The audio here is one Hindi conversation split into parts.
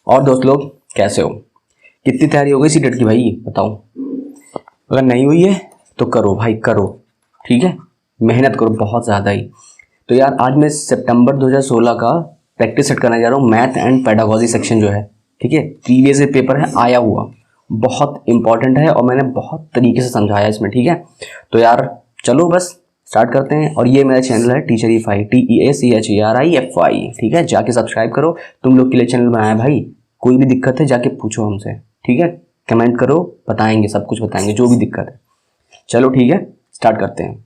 और दोस्त लोग कैसे हो? कितनी तैयारी हो गई सीटेट की भाई बताओ। अगर नहीं हुई है तो करो भाई करो, ठीक है, मेहनत करो बहुत ज़्यादा ही। तो यार आज मैं सितंबर 2016 का प्रैक्टिस सेट करने जा रहा हूँ, मैथ एंड पेडागोजी सेक्शन जो है, ठीक है, प्रीवियस पेपर है आया हुआ, बहुत इंपॉर्टेंट है और मैंने बहुत तरीके से समझाया इसमें, ठीक है। तो यार चलो बस स्टार्ट करते हैं। और ये मेरा चैनल है टीचरीफाई, TEACHERIFY, ठीक है, जाके सब्सक्राइब करो। तुम लोग के लिए चैनल बनाया भाई, कोई भी दिक्कत है जाके पूछो हमसे, ठीक है, कमेंट करो, बताएंगे, सब कुछ बताएंगे जो भी दिक्कत है। चलो ठीक है स्टार्ट करते हैं।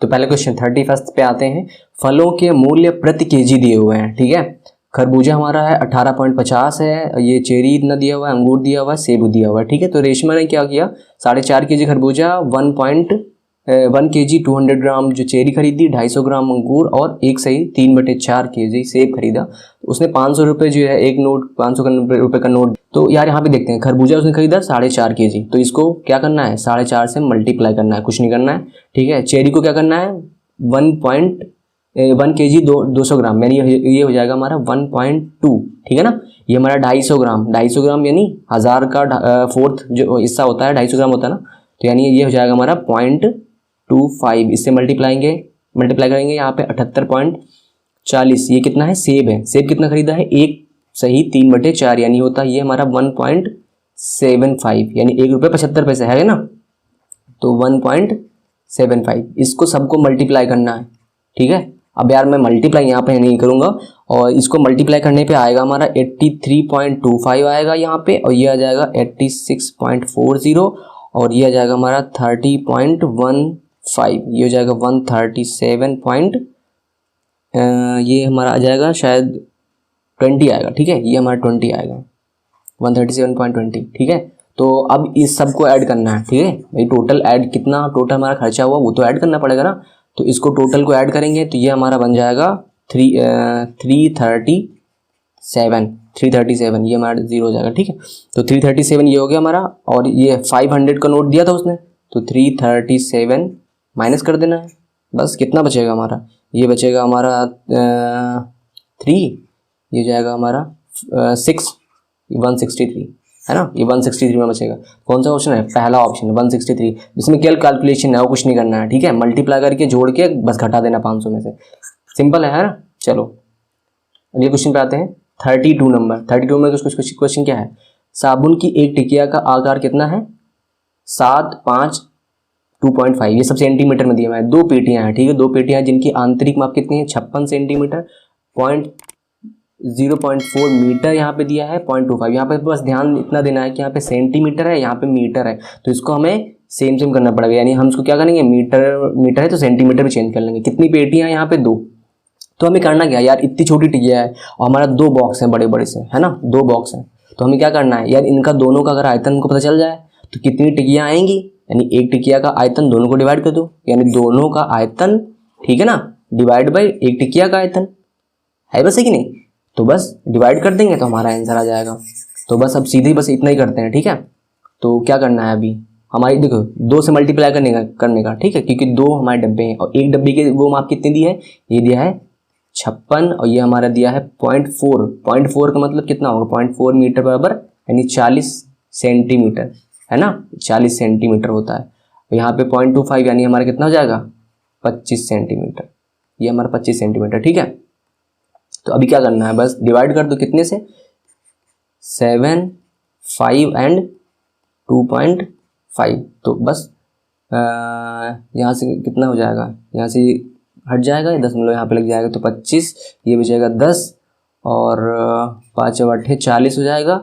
तो पहले क्वेश्चन 31 पे आते हैं। फलों के मूल्य प्रति केजी दिए हुए हैं, ठीक है। खरबूजा हमारा है 18.50 है, ये चेरी इतना दिया हुआ है, अंगूर दिया हुआ है, सेब दिया हुआ है, ठीक है। तो रेशमा ने क्या किया, 4.5 केजी खरबूजा, 1 केजी 200 ग्राम जो चेरी खरीदी, 250 ग्राम अंगूर और 1/3 केजी सेब खरीदा। उसने 500 रुपये जो है एक नोट, 500 रुपये का नोट। तो यार यहाँ पे देखते हैं, खरबूजा उसने खरीदा 4.5 केजी, तो इसको क्या करना है, 4.5 से मल्टीप्लाई करना है, कुछ नहीं करना है, ठीक है। चेरी को क्या करना है, 1 केजी 200 ग्राम, यानी ये हो जाएगा हमारा 1.2, ठीक है ना। ये हमारा 250 ग्राम यानी 1000 का 4th जो हिस्सा होता है 250 ग्राम होता है ना, तो यानी ये हो जाएगा हमारा 0.25। इससे मल्टीप्लाई करेंगे यहाँ पे 78.40। ये कितना है, सेब है, सेब कितना खरीदा है, 1/3 यानी होता है ये हमारा 1.75, यानी ₹1.75 है ना। तो 1.75 इसको सबको मल्टीप्लाई करना है, ठीक है। अब यार मैं मल्टीप्लाई यहाँ पे नहीं करूँगा, और इसको मल्टीप्लाई करने पे आएगा हमारा 83.25 आएगा यहाँ पे, और ये आ जाएगा 86.40, और ये आ जाएगा हमारा 30.15, ये हो जाएगा 137 ये हमारा आ जाएगा शायद 20 आएगा, ठीक है, ये हमारा 20 आएगा, 137.20, ठीक है। तो अब इस सब को ऐड करना है, ठीक है भाई, टोटल ऐड कितना टोटल हमारा खर्चा हुआ वो तो ऐड करना पड़ेगा ना। तो इसको टोटल को ऐड करेंगे तो ये हमारा बन जाएगा 337, ये हमारा 0 हो जाएगा, ठीक है। तो 337 ये हो गया हमारा, और ये 500 का नोट दिया था उसने, तो 337 माइनस कर देना है, बस कितना बचेगा हमारा, ये बचेगा हमारा 3, ये जाएगा हमारा 163 है ना, ये 163 में बचेगा। कौन सा ऑप्शन है, पहला ऑप्शन 163, जिसमें केवल कैलकुलेशन है वो कुछ नहीं करना है, ठीक है, मल्टीप्लाई करके जोड़ के बस घटा देना 500 में से, सिंपल है ना। चलो अगले क्वेश्चन पे आते हैं, 32 नंबर। 32 में कुछ क्वेश्चन क्या है, साबुन की एक टिकिया का आकार कितना है, 7, 5, 2.5, ये सब सेंटीमीटर में दिया हुआ है। 2 पेटियां हैं, ठीक है, 2 पेटियां जिनकी आंतरिक माप कितनी है, 56 सेंटीमीटर, 0.4 मीटर यहाँ पे दिया है, 0.25 यहाँ पे बस ध्यान इतना देना है कि यहाँ पे सेंटीमीटर है, यहाँ पे मीटर है, तो इसको हमें सेम करना पड़ेगा, यानी हम इसको क्या करेंगे, मीटर है तो सेंटीमीटर में चेंज कर लेंगे। कितनी पेटियां यहाँ पे, 2। तो हमें करना क्या यार, इतनी छोटी टिकिया है और हमारा 2 बॉक्स हैं बड़े बड़े से, है ना, 2 बॉक्स हैं, तो हमें क्या करना है यार, इनका दोनों का अगर आयतन को पता चल जाए तो कितनी टिकियां आएंगी, यानी एक टिकिया का आयतन दोनों को डिवाइड कर दो, यानी दोनों का आयतन, ठीक है ना, डिवाइड बाई एक टिकिया का आयतन, है बस है कि नहीं। तो बस डिवाइड कर देंगे तो हमारा आंसर आ जाएगा। तो बस अब सीधे बस इतना ही करते हैं, ठीक है। तो क्या करना है अभी, हमारी देखो 2 से मल्टीप्लाई करने का, ठीक है, क्योंकि 2 हमारे डब्बे हैं और एक डब्बे के वो माप कितनी दी है, ये दिया है 56, और ये हमारा दिया है 0.4 का मतलब कितना होगा, 0.4 मीटर बराबर यानी 40 सेंटीमीटर, है ना, 40 सेंटीमीटर होता है। यहाँ पे 0.25 यानी हमारा कितना हो जाएगा, 25 सेंटीमीटर, ये हमारा 25 सेंटीमीटर, ठीक है। तो अभी क्या करना है, बस डिवाइड कर दो कितने से, 7, 5 एंड 2.5, तो बस यहाँ से कितना हो जाएगा, यहाँ से हट जाएगा, 10 यहाँ पे लग जाएगा, तो 25, ये बचेगा 10, और 5 8 40 हो जाएगा,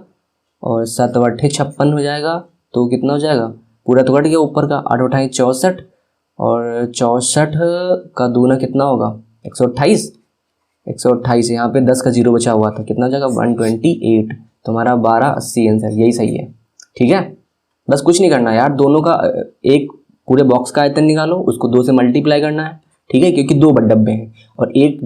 और 7 8 56 हो जाएगा, तो कितना हो जाएगा, पूरा तो कट गया ऊपर का, 8 8 64, और 64 का दूना कितना होगा, 128, 128, यहाँ पे 10 का 0 बचा हुआ था, कितना हो जाएगा 128, तो हमारा 1280 आंसर, यही सही है, ठीक है। बस कुछ नहीं करना यार, दोनों का एक पूरे बॉक्स का आयतन निकालो, उसको 2 से मल्टीप्लाई करना है, ठीक है, क्योंकि 2 डब्बे हैं, और एक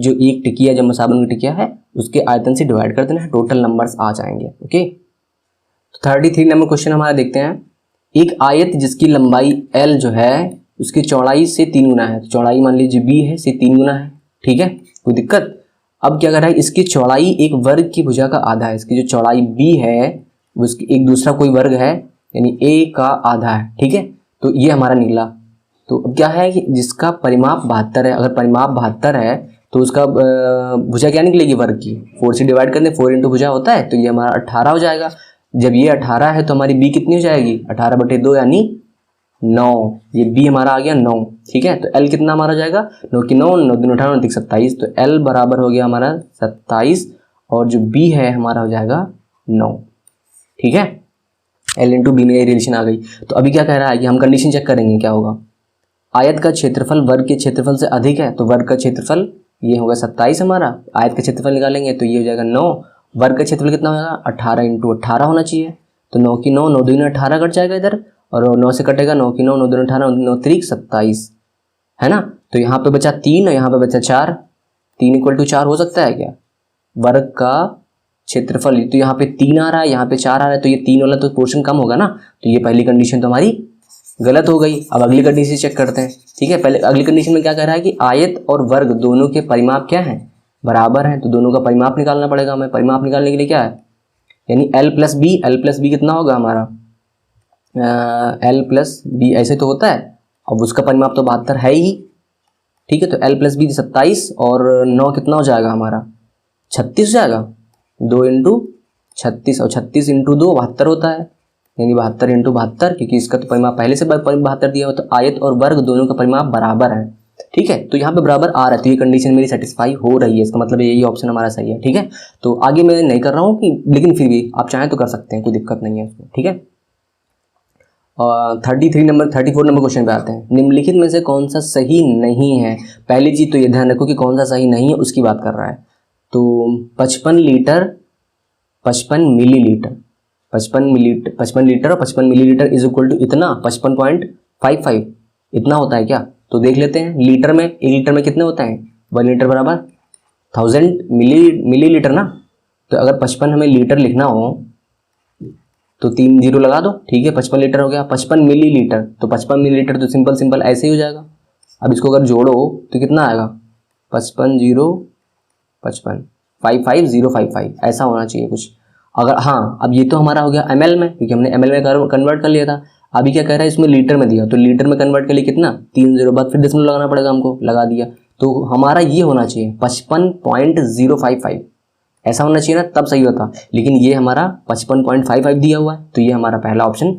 टिकिया जो साबुन की टिकिया है उसके आयतन से डिवाइड कर देना है, टोटल नंबर्स आ जाएंगे, ओके। तो 33 नंबर क्वेश्चन हमारा देखते हैं, एक आयत जिसकी लंबाई L जो है उसकी चौड़ाई से 3 गुना है, तो चौड़ाई मान लीजिए B है, से 3 गुना है, ठीक है, कोई दिक्कत। अब क्या कर रहा है, इसकी चौड़ाई एक वर्ग की भुजा का आधा है। इसकी जो चौड़ाई b है उसकी एक दूसरा कोई वर्ग है यानी a का आधा है, ठीक है। तो ये हमारा निकला। तो अब क्या है कि जिसका परिमाप 72 है, अगर परिमाप 72 है तो उसका भुजा क्या निकलेगी, वर्ग की। 4 से डिवाइड करने, 4 इंटू भुजा होता है, तो ये हमारा 18 हो जाएगा। जब ये 18 है तो हमारी b कितनी हो जाएगी, 18/2 यानी 9। ये b हमारा आ गया 9, ठीक है। तो l कितना हमारा हो जाएगा, 9 की 9, 9 दूनी 18, 9 27। तो l बराबर हो गया हमारा 27 और जो b है हमारा हो जाएगा 9, ठीक है। l इंटू बी में ये रिलेशन आ गई। तो अभी क्या कह रहा है कि हम कंडीशन चेक करेंगे क्या होगा। आयत का क्षेत्रफल वर्ग के क्षेत्रफल से अधिक है, तो वर्ग का क्षेत्रफल ये होगा 27 हमारा। आयत का क्षेत्रफल निकालेंगे तो ये हो जाएगा 9। वर्ग का क्षेत्रफल कितना होगा, 18 इंटू 18 होना चाहिए। तो 9 की 9, 9 दूनी 18 कट जाएगा इधर, और 9 से कटेगा, 9 की 9, 9 दूनी 18, 9 त्रिक 27, है ना। तो यहाँ पे बचा 3 और यहाँ पे बचा 4। 3 = 4 हो सकता है क्या, वर्ग का क्षेत्रफल। तो यहाँ पे 3 आ रहा है, यहाँ पे 4 आ रहा है, तो ये 3 वाला तो पोर्शन कम होगा ना। तो ये पहली कंडीशन तो हमारी गलत हो गई। अब अगली कंडीशन चेक करते हैं, ठीक है। पहले अगली कंडीशन में क्या कह रहा है कि आयत और वर्ग दोनों के परिमाप क्या है, बराबर हैं। तो दोनों का परिमाप निकालना पड़ेगा हमें। परिमाप निकालने के लिए क्या है, यानी l प्लस बी कितना होगा हमारा, l प्लस बी ऐसे तो होता है। अब उसका परिमाप तो 72 है ही, ठीक है। तो l प्लस बी 27 और 9 कितना हो जाएगा हमारा, 36 हो जाएगा। 2 इंटू 36 और 36 इंटू 2 72 होता है, यानी 72 इंटू 72, क्योंकि इसका तो परिमाप पहले से 72 दिया हुआ। तो आयत और वर्ग दोनों का परिमाप बराबर है, ठीक है। तो यहाँ पे बराबर आ रहा है, तो ये कंडीशन मेरी सेटिस्फाई हो रही है। इसका मतलब यही ऑप्शन हमारा सही है, ठीक है। तो आगे मैं नहीं कर रहा हूँ कि, लेकिन फिर भी आप चाहें तो कर सकते हैं, कोई दिक्कत नहीं है उसमें, ठीक है। 34 नंबर क्वेश्चन पे आते हैं। निम्नलिखित में से कौन सा सही नहीं है। पहली चीज तो ये ध्यान रखो कि कौन सा सही नहीं है उसकी बात कर रहा है। तो 55 लीटर 55 मिलीलीटर 55 लीटर और 55 मिलीलीटर इज इक्वल टू इतना 55.55 इतना होता है क्या। तो देख लेते हैं लीटर में, 1 लीटर में कितने होता है, 1 लीटर बराबर 1000 मिलीलीटर ना। तो अगर 55 हमें लीटर लिखना हो तो 3 0 लगा दो, ठीक है। 55 लीटर हो गया। 55 मिलीलीटर, तो 55 मिलीलीटर तो सिंपल ऐसे ही हो जाएगा। अब इसको अगर जोड़ो तो कितना आएगा, 55 0 55 55055 ऐसा होना चाहिए कुछ। अगर हाँ, अब ये तो हमारा हो गया ml में, क्योंकि हमने ml में कन्वर्ट कर लिया था। अभी क्या कह रहा है, इसमें लीटर में दिया, तो लीटर में कन्वर्ट के लिए कितना, 3 0 बाद फिर दशमलव लगाना पड़ेगा हमको, लगा दिया। तो हमारा ये होना चाहिए 55.055 ऐसा होना चाहिए ना, तब सही होता। लेकिन ये हमारा 55.55 दिया हुआ है, तो ये हमारा पहला ऑप्शन,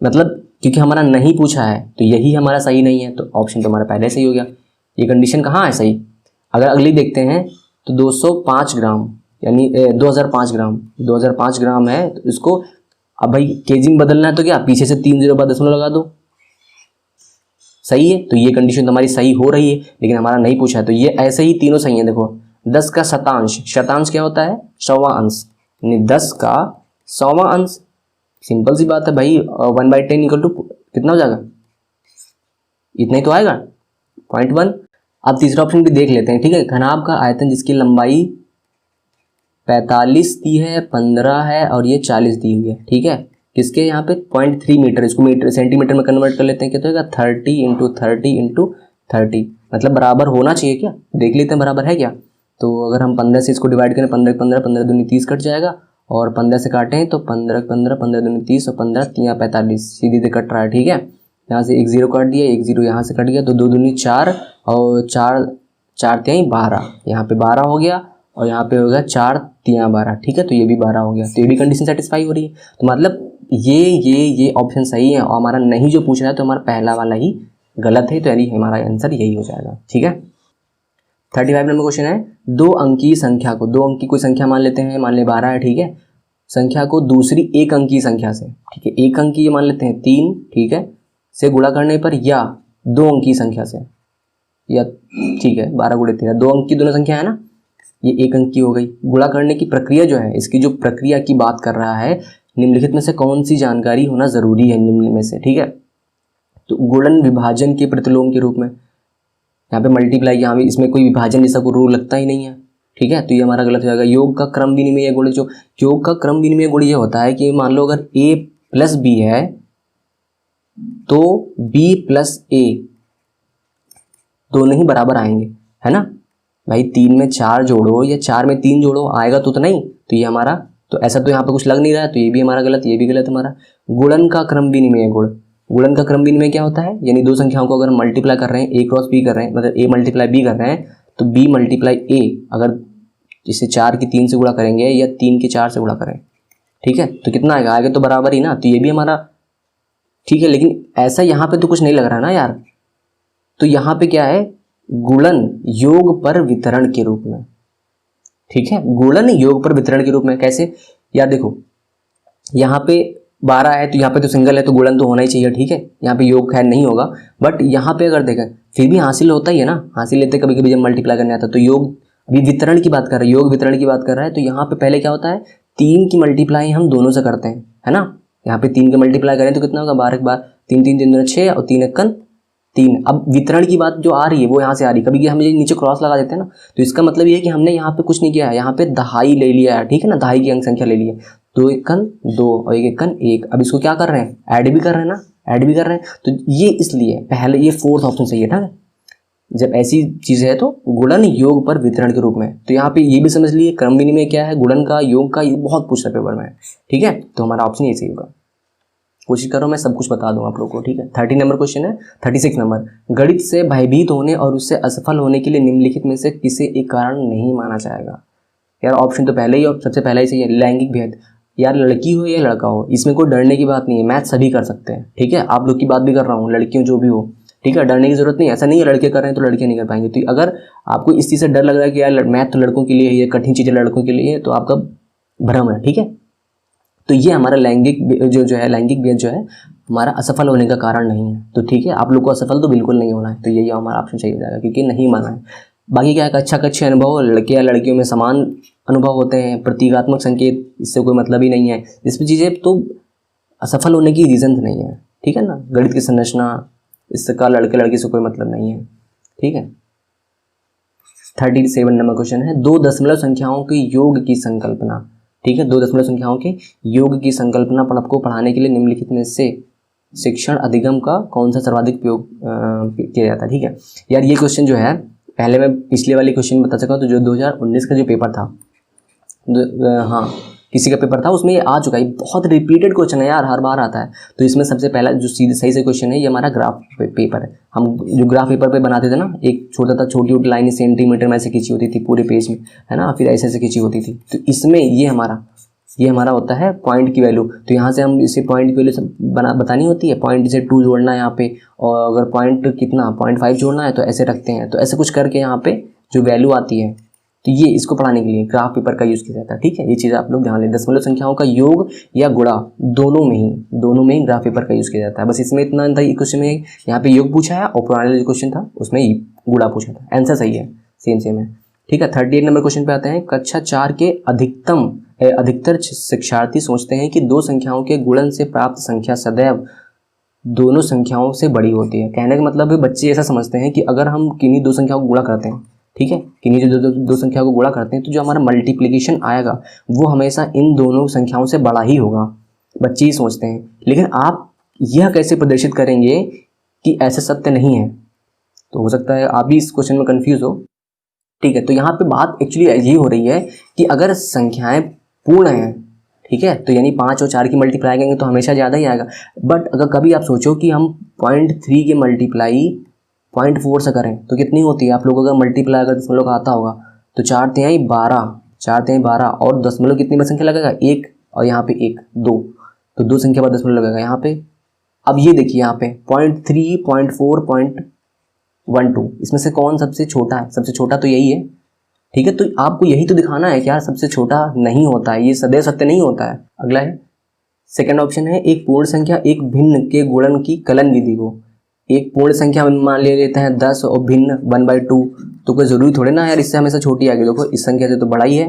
मतलब क्योंकि हमारा नहीं पूछा है तो यही हमारा सही नहीं है, तो ऑप्शन तो हमारा पहले सही हो गया। ये कंडीशन कहाँ है सही। अगर अगली देखते हैं तो 205 ग्राम यानी 2005 ग्राम है। तो इसको अब भाई केजी में बदलना है, तो क्या पीछे से 3 0 बाद दशमलव लगा दो, सही है। तो ये कंडीशन तो हमारी सही हो रही है, लेकिन हमारा नहीं पूछा है, तो ये ऐसे ही तीनों सही है। देखो 10 का शतांश क्या होता है, 100वां अंश, यानी 10 का 100वां अंश। सिंपल सी बात है भाई, 1/10 इक्वल टू कितना हो जाएगा, इतना ही तो आएगा 0.1। अब तीसरा ऑप्शन भी देख लेते हैं, ठीक है। घनाभ का आयतन जिसकी लंबाई 45 दी है, 15 है और ये 40 दी हुई है, ठीक है। किसके यहाँ पे 0.3 मीटर, इसको मीटर सेंटीमीटर में कन्वर्ट कर लेते हैं, कितना होगा 30 इंटू 30 इंटू 30, मतलब बराबर होना चाहिए क्या, देख लेते हैं बराबर है क्या। तो अगर हम 15 से इसको डिवाइड करें, 15 15 15 दूनी 30 कट जाएगा, और 15 से काटें तो 15 15 15 दूनी 30 और 15 3 45 सीधे कट रहा है, ठीक है। यहाँ से 1 0 काट दिया, 1 0 यहाँ से कट गया, तो 2 दूनी 4 और 4 4 3 12, यहाँ पे 12 हो गया, और यहाँ पे होगा 4 3 12, ठीक है। तो ये भी 12 हो गया, तो ये भी कंडीशन सेटिस्फाई हो रही है। तो मतलब ये ऑप्शन सही है, और हमारा नहीं जो पूछ रहा है तो हमारा पहला वाला ही गलत है, तो यानी हमारा आंसर यही हो जाएगा, ठीक है। 35 नंबर क्वेश्चन है। 2 अंकीय संख्या को, 2 अंक की कोई संख्या मान लेते हैं, मान ले 12 है, ठीक है। संख्या को दूसरी 1 अंकीय संख्या से, ठीक है, 1 अंकीय मान लेते हैं 3, ठीक है, से गुणा करने पर, या 2 अंकीय संख्या से, या ठीक है 12 × 13 2 अंक की दोनों संख्या है ना, ये 1 अंक की हो गई। गुणा करने की प्रक्रिया जो है, इसकी जो प्रक्रिया की बात कर रहा है, निम्नलिखित में से कौन सी जानकारी होना जरूरी है निम्न में से, ठीक है। तो गुणन विभाजन के प्रतिलोम के रूप में, यहाँ पे मल्टीप्लाई, यहाँ पे इसमें कोई विभाजन जैसा कोई रूल लगता ही नहीं है, ठीक है। तो ये हमारा गलत हो जाएगा। योग का क्रम विनिमय गुण, जो योग का क्रम विनिमय गुण ये होता है कि मान लो अगर a प्लस b है तो b प्लस a दोनों ही बराबर आएंगे, है ना। भाई 3 में 4 जोड़ो या 4 में 3 जोड़ो, आएगा तो नहीं। तो ये हमारा, तो ऐसा तो यहाँ पे कुछ लग नहीं रहा है, तो ये भी हमारा गलत, ये भी गलत हमारा। गुणन का क्रम विनिमय गुण, गुणन का क्रम विनिमय क्या होता है, यानी दो संख्याओं को अगर मल्टीप्लाई कर रहे हैं, a क्रॉस b कर रहे हैं, मतलब a मल्टीप्लाई b कर रहे हैं, तो b मल्टीप्लाई a, अगर इसे 4 की 3 से गुणा करेंगे या 3 के 4 से गुणा करें, ठीक है, तो कितना आएगा, आगे तो बराबर ही ना, तो ये भी हमारा ठीक है। लेकिन ऐसा यहाँ पे तो कुछ नहीं लग रहा ना यार, तो यहाँ पे क्या है, गुणन योग पर वितरण के रूप में, ठीक है, गुणन योग पर वितरण के रूप में। कैसे यार, देखो यहाँ पे 12 है तो यहाँ पे तो सिंगल है, तो गुणन तो होना ही चाहिए, ठीक है, यहाँ पे योग खैर नहीं होगा, बट यहाँ पे अगर देखें फिर भी हासिल होता ही है ना, हासिल लेते कभी कभी जब मल्टीप्लाई करने आता, तो योग, अभी वितरण की बात कर रहे हैं, योग वितरण की बात कर रहा है, तो यहाँ पे पहले क्या होता है, 3 की मल्टीप्लाई हम दोनों से करते हैं, है ना, यहाँ पे 3 के मल्टीप्लाई करें तो कितना होगा, 12 बार 3 3 3 6 और 3 1 3। अब वितरण की बात जो आ रही है वो यहाँ से आ रही है, कभी हम ये नीचे क्रॉस लगा देते हैं ना, तो इसका मतलब ये है कि हमने यहाँ पे कुछ नहीं किया है, यहाँ पे दहाई ले लिया है, ठीक है ना, दहाई की अंक संख्या ले ली है, 2 1 2 और 1 1 1। अब इसको क्या कर रहे हैं, ऐड भी कर रहे हैं ना, ऐड भी कर रहे हैं, तो ये इसलिए पहले ये फोर्थ ऑप्शन सही है, ठीक है। जब ऐसी चीज़ है तो गुणन योग पर वितरण के रूप में, तो यहाँ पे ये भी समझ लिए क्रम विनिमय क्या है, गुणन का, योग का, ये बहुत पूछता पेपर में, ठीक है, तो हमारा ऑप्शन ये सही होगा। कोशिश करो मैं सब कुछ बता दूं आप लोगों को, ठीक है। 30 नंबर क्वेश्चन है, 36 नंबर, गणित से भयभीत होने और उससे असफल होने के लिए निम्नलिखित में से किसे एक कारण नहीं माना जाएगा। यार ऑप्शन तो पहले ही और सबसे पहले ही सही है, लैंगिक भेद। यार लड़की हो या लड़का हो, इसमें कोई डरने की बात नहीं है, मैथ सभी कर सकते हैं, ठीक है, आप लोग की बात भी कर रहा हूँ, लड़कियों जो भी हो, ठीक है, डरने की जरूरत नहीं है, ऐसा नहीं है लड़के कर रहे हैं तो लड़कियां नहीं कर पाएंगे। तो अगर आपको इस चीज़ से डर लग रहा है कि यार मैथ तो लड़कों के लिए है, ये कठिन चीज़ें लड़कों के लिए है, तो आपका भ्रम है, ठीक है। तो ये हमारा लैंगिक जो है लैंगिक भेद जो है हमारा असफल होने का कारण नहीं है, तो ठीक है, आप लोग को असफल तो बिल्कुल नहीं होना है, तो यही हमारा ऑप्शन सही हो जाएगा, क्योंकि नहीं माना है। बाकी क्या है, अच्छा अच्छे अनुभव, लड़के या लड़कियों में समान अनुभव होते हैं, प्रतीकात्मक संकेत, इससे कोई मतलब ही नहीं है, इसमें चीज़ें तो असफल होने की रीज़न तो नहीं है, ठीक है ना। गणित की संरचना, इसका लड़के लड़की से कोई मतलब नहीं है, ठीक है। 37 नंबर क्वेश्चन है, 2 दशमलव संख्याओं के योग की संकल्पना, ठीक है, 2 दशमलव संख्याओं के योग की संकल्पना को पढ़ाने के लिए निम्नलिखित में से शिक्षण अधिगम का कौन सा सर्वाधिक उपयोग किया जाता है, ठीक है। यार ये क्वेश्चन जो है, पहले मैं पिछले वाले क्वेश्चन बता सका, तो जो 2019 का जो पेपर था, हाँ किसी का पेपर था, उसमें ये आ चुका है, बहुत रिपीटेड क्वेश्चन है यार, हर बार आता है। तो इसमें सबसे पहला जो सीधे सही से क्वेश्चन है, ये हमारा ग्राफ पेपर है। हम जो ग्राफ पेपर पे बनाते थे ना, एक छोटा था, छोटी छोटी लाइनें सेंटीमीटर में ऐसे खींची होती थी पूरे पेज में, है ना, फिर ऐसे ऐसे खींची होती थी। तो इसमें ये हमारा होता है पॉइंट की वैल्यू। तो यहाँ से हम इसे पॉइंट की वैल्यू बतानी होती है, पॉइंट से 2 जोड़ना है यहाँ पे, और अगर पॉइंट कितना 0.5 जोड़ना है तो ऐसे रखते हैं। तो ऐसे कुछ करके यहाँ पे जो वैल्यू आती है, तो ये इसको पढ़ाने के लिए ग्राफ पेपर का यूज़ किया जाता है, ठीक है। ये चीज़ आप लोग ध्यान लें, दशमलव संख्याओं का योग या गुणा दोनों में ही ग्राफ पेपर का यूज़ किया जाता है। बस इसमें इतना था, क्वेश्चन में यहाँ पे योग पूछा है और पुराने जो क्वेश्चन था उसमें गुणा पूछा था। आंसर सही है, सेम है, ठीक है। 38 नंबर क्वेश्चन पे आते हैं। कक्षा 4 के अधिकतर शिक्षार्थी सोचते हैं कि 2 संख्याओं के गुणन से प्राप्त संख्या सदैव दोनों संख्याओं से बड़ी होती है। कहने का मतलब है, बच्चे ऐसा समझते हैं कि अगर हम किन्हीं 2 संख्याओं को गुणा करते हैं, ठीक है, किन्हीं जो दो संख्याओं को गुणा करते हैं, तो जो हमारा मल्टीप्लिकेशन आएगा वो हमेशा इन दोनों संख्याओं से बड़ा ही होगा, बच्चे ही सोचते हैं। लेकिन आप यह कैसे प्रदर्शित करेंगे कि ऐसा सत्य नहीं है? तो हो सकता है आप भी इस क्वेश्चन में कंफ्यूज हो, ठीक है। तो यहाँ पे बात एक्चुअली ये हो रही है कि अगर संख्याएं पूर्ण हैं, ठीक है, तो यानी 5 और 4 की मल्टीप्लाई करेंगे तो हमेशा ज़्यादा ही आएगा। बट अगर कभी आप सोचो कि हम 0.3 की मल्टीप्लाई 0.4 से करें तो कितनी होती है? आप लोग अगर मल्टीप्लाई अगर दशमलव का आता होगा तो 4 तिहाई 12 और दशमलव कितनी बार संख्या लगेगा? 1, और यहाँ पे 1 2, तो 2 संख्या बाद दशमलव लगेगा यहाँ पे। अब ये देखिए यहाँ पे 0.3, 0.4, 0.12, इसमें से कौन सबसे छोटा है? सबसे छोटा तो यही है, ठीक है। तो आपको यही तो दिखाना है कि यार सबसे छोटा नहीं होता है, ये सदैव सत्य नहीं होता है। अगला है सेकंड ऑप्शन है, एक पूर्ण संख्या एक भिन्न के गुणन की कलन विधि को। एक पूर्ण संख्या मान ले लेते हैं 10 और भिन्न 1/2, तो कोई ज़रूरी थोड़े ना यार इससे हमेशा छोटी आएगी। देखो इस संख्या से तो बड़ा ही है,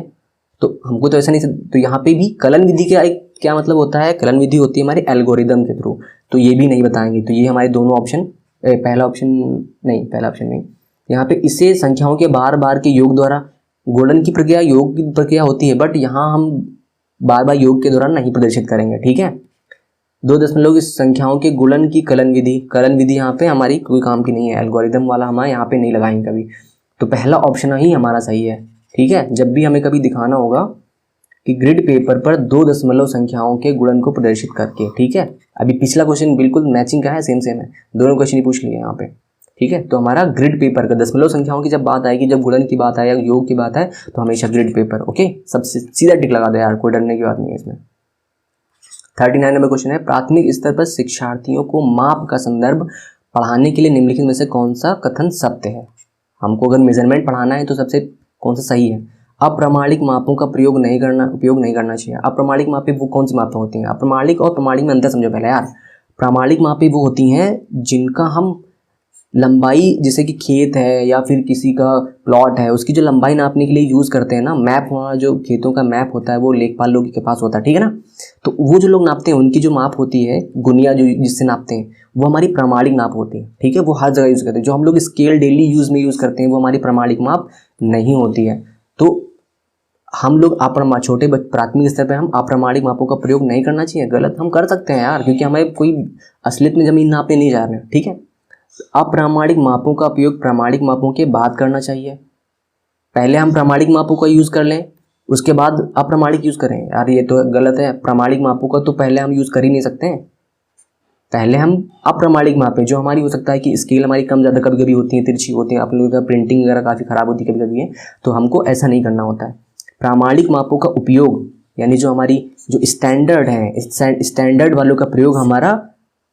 तो हमको तो ऐसा नहीं। तो यहाँ पे भी कलन विधि का एक क्या मतलब होता है? कलन विधि होती है हमारी एल्गोरिदम के थ्रू, तो ये भी नहीं बताएंगे। तो ये हमारे दोनों ऑप्शन, पहला ऑप्शन नहीं, यहाँ पे इससे संख्याओं के बार बार के योग द्वारा गुणन की प्रक्रिया, योग की प्रक्रिया होती है, बट यहाँ हम बार बार योग के दौरान नहीं प्रदर्शित करेंगे, ठीक है। 2 दशमलव की संख्याओं के गुणन की कलन विधि यहाँ पे हमारी कोई काम की नहीं है, एल्गोरिदम वाला हमारे यहाँ पे नहीं लगाएंगे कभी। तो पहला ऑप्शन ही हमारा सही है। ठीक है, जब भी हमें कभी दिखाना होगा कि ग्रिड पेपर पर 2 दशमलव संख्याओं के गुणन को प्रदर्शित करके। ठीक है, अभी पिछला क्वेश्चन बिल्कुल मैचिंग का है, सेम सेम है, दोनों क्वेश्चन ही पूछ लिए यहाँ पे। ठीक है, तो हमारा ग्रिड पेपर का दशमलव संख्याओं की जब बात आएगी, जब गुणन की बात आए या योग की बात आए, तो हमेशा ग्रिड पेपर। ओके, सबसे सीधा टिक लगा दो यार, कोई डरने की बात नहीं है इसमें। 39 नंबर क्वेश्चन है, प्राथमिक स्तर पर शिक्षार्थियों को माप का संदर्भ पढ़ाने के लिए निम्नलिखित में से कौन सा कथन सत्य है। हमको अगर मेजरमेंट पढ़ाना है तो सबसे कौन सा सही है। अप्रामाणिक मापों का उपयोग नहीं करना चाहिए। अप्रामाणिक मापें वो कौन सी मापें होती हैं? अप्रामाणिक और प्रमाणिक में अंतर समझो पहले यार। प्रामाणिक मापें वो होती हैं जिनका हम लंबाई, जैसे कि खेत है या फिर किसी का प्लॉट है, उसकी जो लंबाई नापने के लिए यूज़ करते हैं ना, मैप, वहाँ जो खेतों का मैप होता है वो लेखपाल लोगों के पास होता है। ठीक है ना, तो वो जो लोग नापते हैं उनकी जो माप होती है, गुनिया जो जिससे नापते हैं, वो हमारी प्रामाणिक माप होती है। ठीक है, वो हर जगह यूज़ करते हैं। जो हम लोग स्केल डेली यूज़ में यूज़ करते हैं वो हमारी प्रामाणिक माप नहीं होती है। तो हम लोग छोटे प्राथमिक स्तर पे हम अप्रामाणिक मापों का प्रयोग नहीं करना चाहिए। गलत हम कर सकते हैं यार, क्योंकि हमें कोई असलियत में ज़मीन नापने नहीं जा रहे हैं। ठीक है, अप्रामाणिक मापों का उपयोग प्रामाणिक मापों के बाद करना चाहिए। पहले हम प्रामाणिक मापों का यूज़ कर लें, उसके बाद अप्रामाणिक यूज़ करें। यार ये तो गलत है, प्रामाणिक मापों का तो पहले हम यूज़ कर ही नहीं सकते हैं। पहले हम अप्रामाणिक मापें, जो हमारी हो सकता है कि स्केल हमारी कम ज़्यादा कभी कभी होती है, तिरछी होती है, आप लोगों का प्रिंटिंग वगैरह काफ़ी ख़राब होती है कभी कभी है, तो हमको ऐसा नहीं करना होता है। प्रामाणिक मापों का उपयोग यानी जो हमारी जो स्टैंडर्ड है, स्टैंडर्ड वालों का प्रयोग हमारा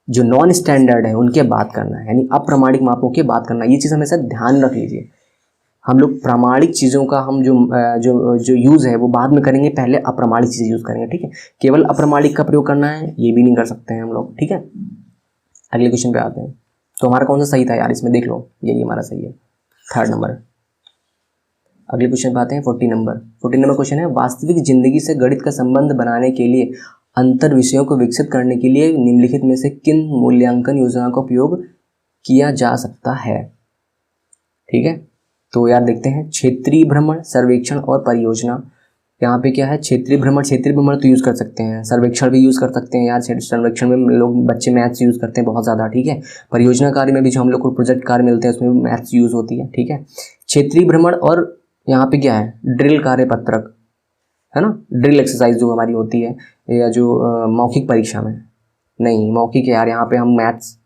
जो नॉन स्टैंडर्ड है उनके बात करना है, यानी अप्रामाणिक मापों के बात करना। ये चीज़ हमेशा ध्यान रख लीजिए। हम लोग प्रामाणिक चीज़ों का हम जो यूज़ है वो बाद में करेंगे, पहले अप्रामाणिक चीज़ें यूज़ करेंगे। ठीक है, केवल अप्रामाणिक का प्रयोग करना है ये भी नहीं कर सकते हैं हम लोग। ठीक है, अगले क्वेश्चन पे आते हैं। तो हमारा कौन सा सही था यार, इसमें देख लो, यही हमारा सही है, 3rd नंबर। अगले क्वेश्चन पे आते हैं 40 नंबर क्वेश्चन है, वास्तविक जिंदगी से गणित का संबंध बनाने के लिए अंतर विषयों को विकसित करने के लिए निम्नलिखित में से किन मूल्यांकन योजनाओं का उपयोग किया जा सकता है। ठीक है, तो यार देखते हैं, क्षेत्रीय भ्रमण, सर्वेक्षण और परियोजना। यहाँ पे क्या है, क्षेत्रीय भ्रमण तो यूज़ कर सकते हैं, सर्वेक्षण भी यूज़ कर सकते हैं यार। सर्वेक्षण में लोग बच्चे मैथ्स यूज़ करते हैं बहुत ज़्यादा। ठीक है, परियोजना कार्य में भी जो हम लोग को प्रोजेक्ट कार्य मिलते हैं उसमें भी मैथ्स यूज़ होती है। ठीक है, क्षेत्रीय भ्रमण और यहाँ पे क्या है, ड्रिल कार्य पत्रक है ना, ड्रिल एक्सरसाइज जो हमारी होती है, या जो मौखिक परीक्षा में नहीं, मौखिक है यार। यहाँ पे हम मैथ्स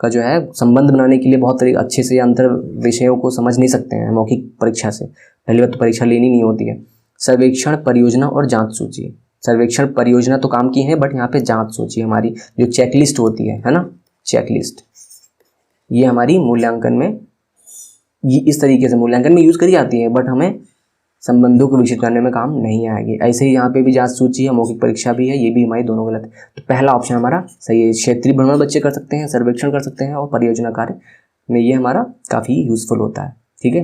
का जो है संबंध बनाने के लिए बहुत तरीके अच्छे से अंतर विषयों को समझ नहीं सकते हैं मौखिक परीक्षा से। पहली बात तो परीक्षा लेनी नहीं होती है। सर्वेक्षण, परियोजना और जांच सूची। सर्वेक्षण परियोजना तो काम की है, बट यहाँ पे जांच सूची हमारी जो चेकलिस्ट होती है ना, चेकलिस्ट, ये हमारी मूल्यांकन में, ये इस तरीके से मूल्यांकन में यूज़ करी जाती है, बट हमें संबंधों को विकसित करने में काम नहीं आएगी। ऐसे ही यहाँ पे भी जांच सूची है, मौखिक परीक्षा भी है, ये भी हमारी दोनों गलत है। तो पहला ऑप्शन हमारा सही है। क्षेत्रीय भ्रमण बच्चे कर सकते हैं, सर्वेक्षण कर सकते हैं, और परियोजना कार्य में ये हमारा काफ़ी यूजफुल होता है। ठीक है,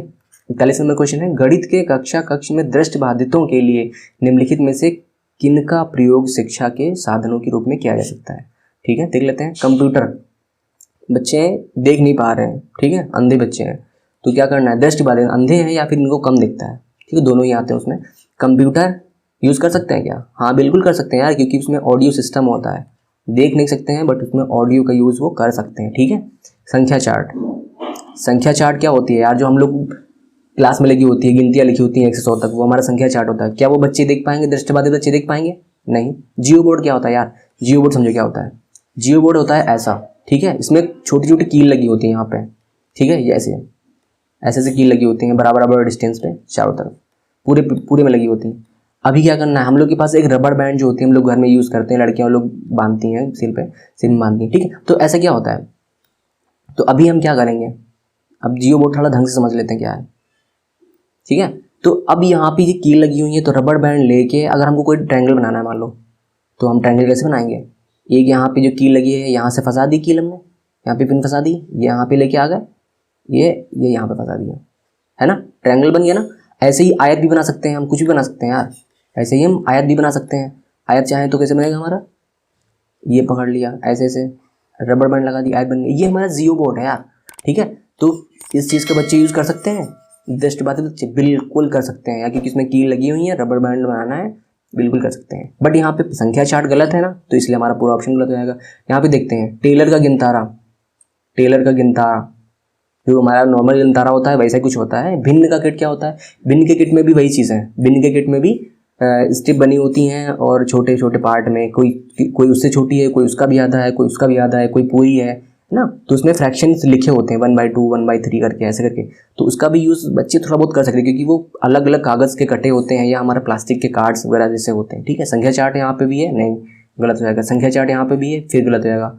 41 नंबर क्वेश्चन है, गणित के कक्ष में दृष्टिबाधितों के लिए निम्नलिखित में से किनका प्रयोग शिक्षा के साधनों के रूप में किया जा सकता है। ठीक है, देख लेते हैं। कंप्यूटर, बच्चे देख नहीं पा रहे हैं, ठीक है, अंधे बच्चे हैं, तो क्या करना है, दृष्टिबाधित, अंधे हैं या फिर इनको कम दिखता है, ठीक है, दोनों ही आते हैं उसमें। कंप्यूटर यूज़ कर सकते हैं क्या? हाँ बिल्कुल कर सकते हैं यार, क्योंकि उसमें ऑडियो सिस्टम होता है। देख नहीं सकते हैं बट उसमें ऑडियो का यूज़ वो कर सकते हैं। ठीक है, संख्या चार्ट, संख्या चार्ट क्या होती है यार, जो हम लोग क्लास में लगी होती है, गिनतियाँ लिखी होती हैं 1 से 100 तक, वो हमारा संख्या चार्ट होता है। क्या वो बच्चे देख पाएंगे, दृष्टिबाधित बच्चे देख पाएंगे? नहीं। जियो बोर्ड क्या होता है यार, जियो बोर्ड समझो क्या होता है, जियो बोर्ड होता है ऐसा, ठीक है, इसमें छोटी छोटी कील लगी होती है यहाँ पे, ठीक है, ये ऐसे ऐसे कील लगी होती हैं बराबर बराबर डिस्टेंस पे चारों तरफ, पूरे में लगी होती हैं। अभी क्या करना है, हम लोग के पास एक रबर बैंड जो होती है, हम लोग घर में यूज़ करते हैं, लड़कियां लोग बांधती हैं सिर में बांधती हैं, ठीक है। तो ऐसा क्या होता है, तो अभी हम क्या करेंगे, अब जियो बोर्ड थोड़ा ढंग से समझ लेते हैं क्या है, ठीक है। तो अब यहाँ पे ये कील लगी हुई है, तो रबर बैंड लेके अगर हमको कोई ट्रायंगल बनाना है मान लो, तो हम ट्रायंगल कैसे बनाएंगे, एक यहाँ पे जो कील लगी है यहाँ से फंसा दी कील हमने, यहाँ पे पिन फंसा दी, ये यहाँ पे लेके आ गए, ये यहाँ पे फंसा दिया, है ना, ट्रायंगल बन गया ना। ऐसे ही आयत भी बना सकते हैं हम, कुछ भी बना सकते हैं यार, ऐसे ही हम आयत भी बना सकते हैं। आयत चाहें तो कैसे बनेगा हमारा, ये पकड़ लिया ऐसे ऐसे रबर बैंड लगा दी, आयत बन गई। ये हमारा जियो बोर्ड है यार, ठीक है। तो इस चीज़ के बच्चे यूज़ कर सकते हैं, दृष्टिबाधित बच्चे बिल्कुल कर सकते हैं यार, क्योंकि इसमें कील लगी हुई है, रबर बैंड बनाना है, बिल्कुल कर सकते हैं। बट यहाँ पे संख्या चार्ट गलत है ना, तो इसलिए हमारा पूरा ऑप्शन गलत हो जाएगा। यहाँ पे देखते हैं टेलर का गिनतारा, टेलर का गिनतारा जो हमारा नॉर्मल गिनतारा होता है वैसा ही कुछ होता है। भिन्न का किट क्या होता है? भिन्न के किट में भी वही चीज़ है, भिन्न के किट में भी स्ट्रिप बनी होती हैं और छोटे छोटे पार्ट में, कोई उससे छोटी है, कोई उसका भी आधा है, कोई उसका भी आधा है, कोई पूरी है ना। तो उसमें फ्रैक्शंस लिखे होते हैं 1/2 1/3 करके, ऐसे करके। तो उसका भी यूज़ बच्चे थोड़ा बहुत कर सकते हैं क्योंकि वो अलग अलग कागज़ के कटे होते हैं या हमारे प्लास्टिक के कार्ड्स वगैरह जैसे होते हैं। ठीक है, संख्या चार्ट यहाँ पे भी है, नहीं गलत हो जाएगा, संख्या चार्ट यहाँ पे भी है, फिर गलत हो जाएगा।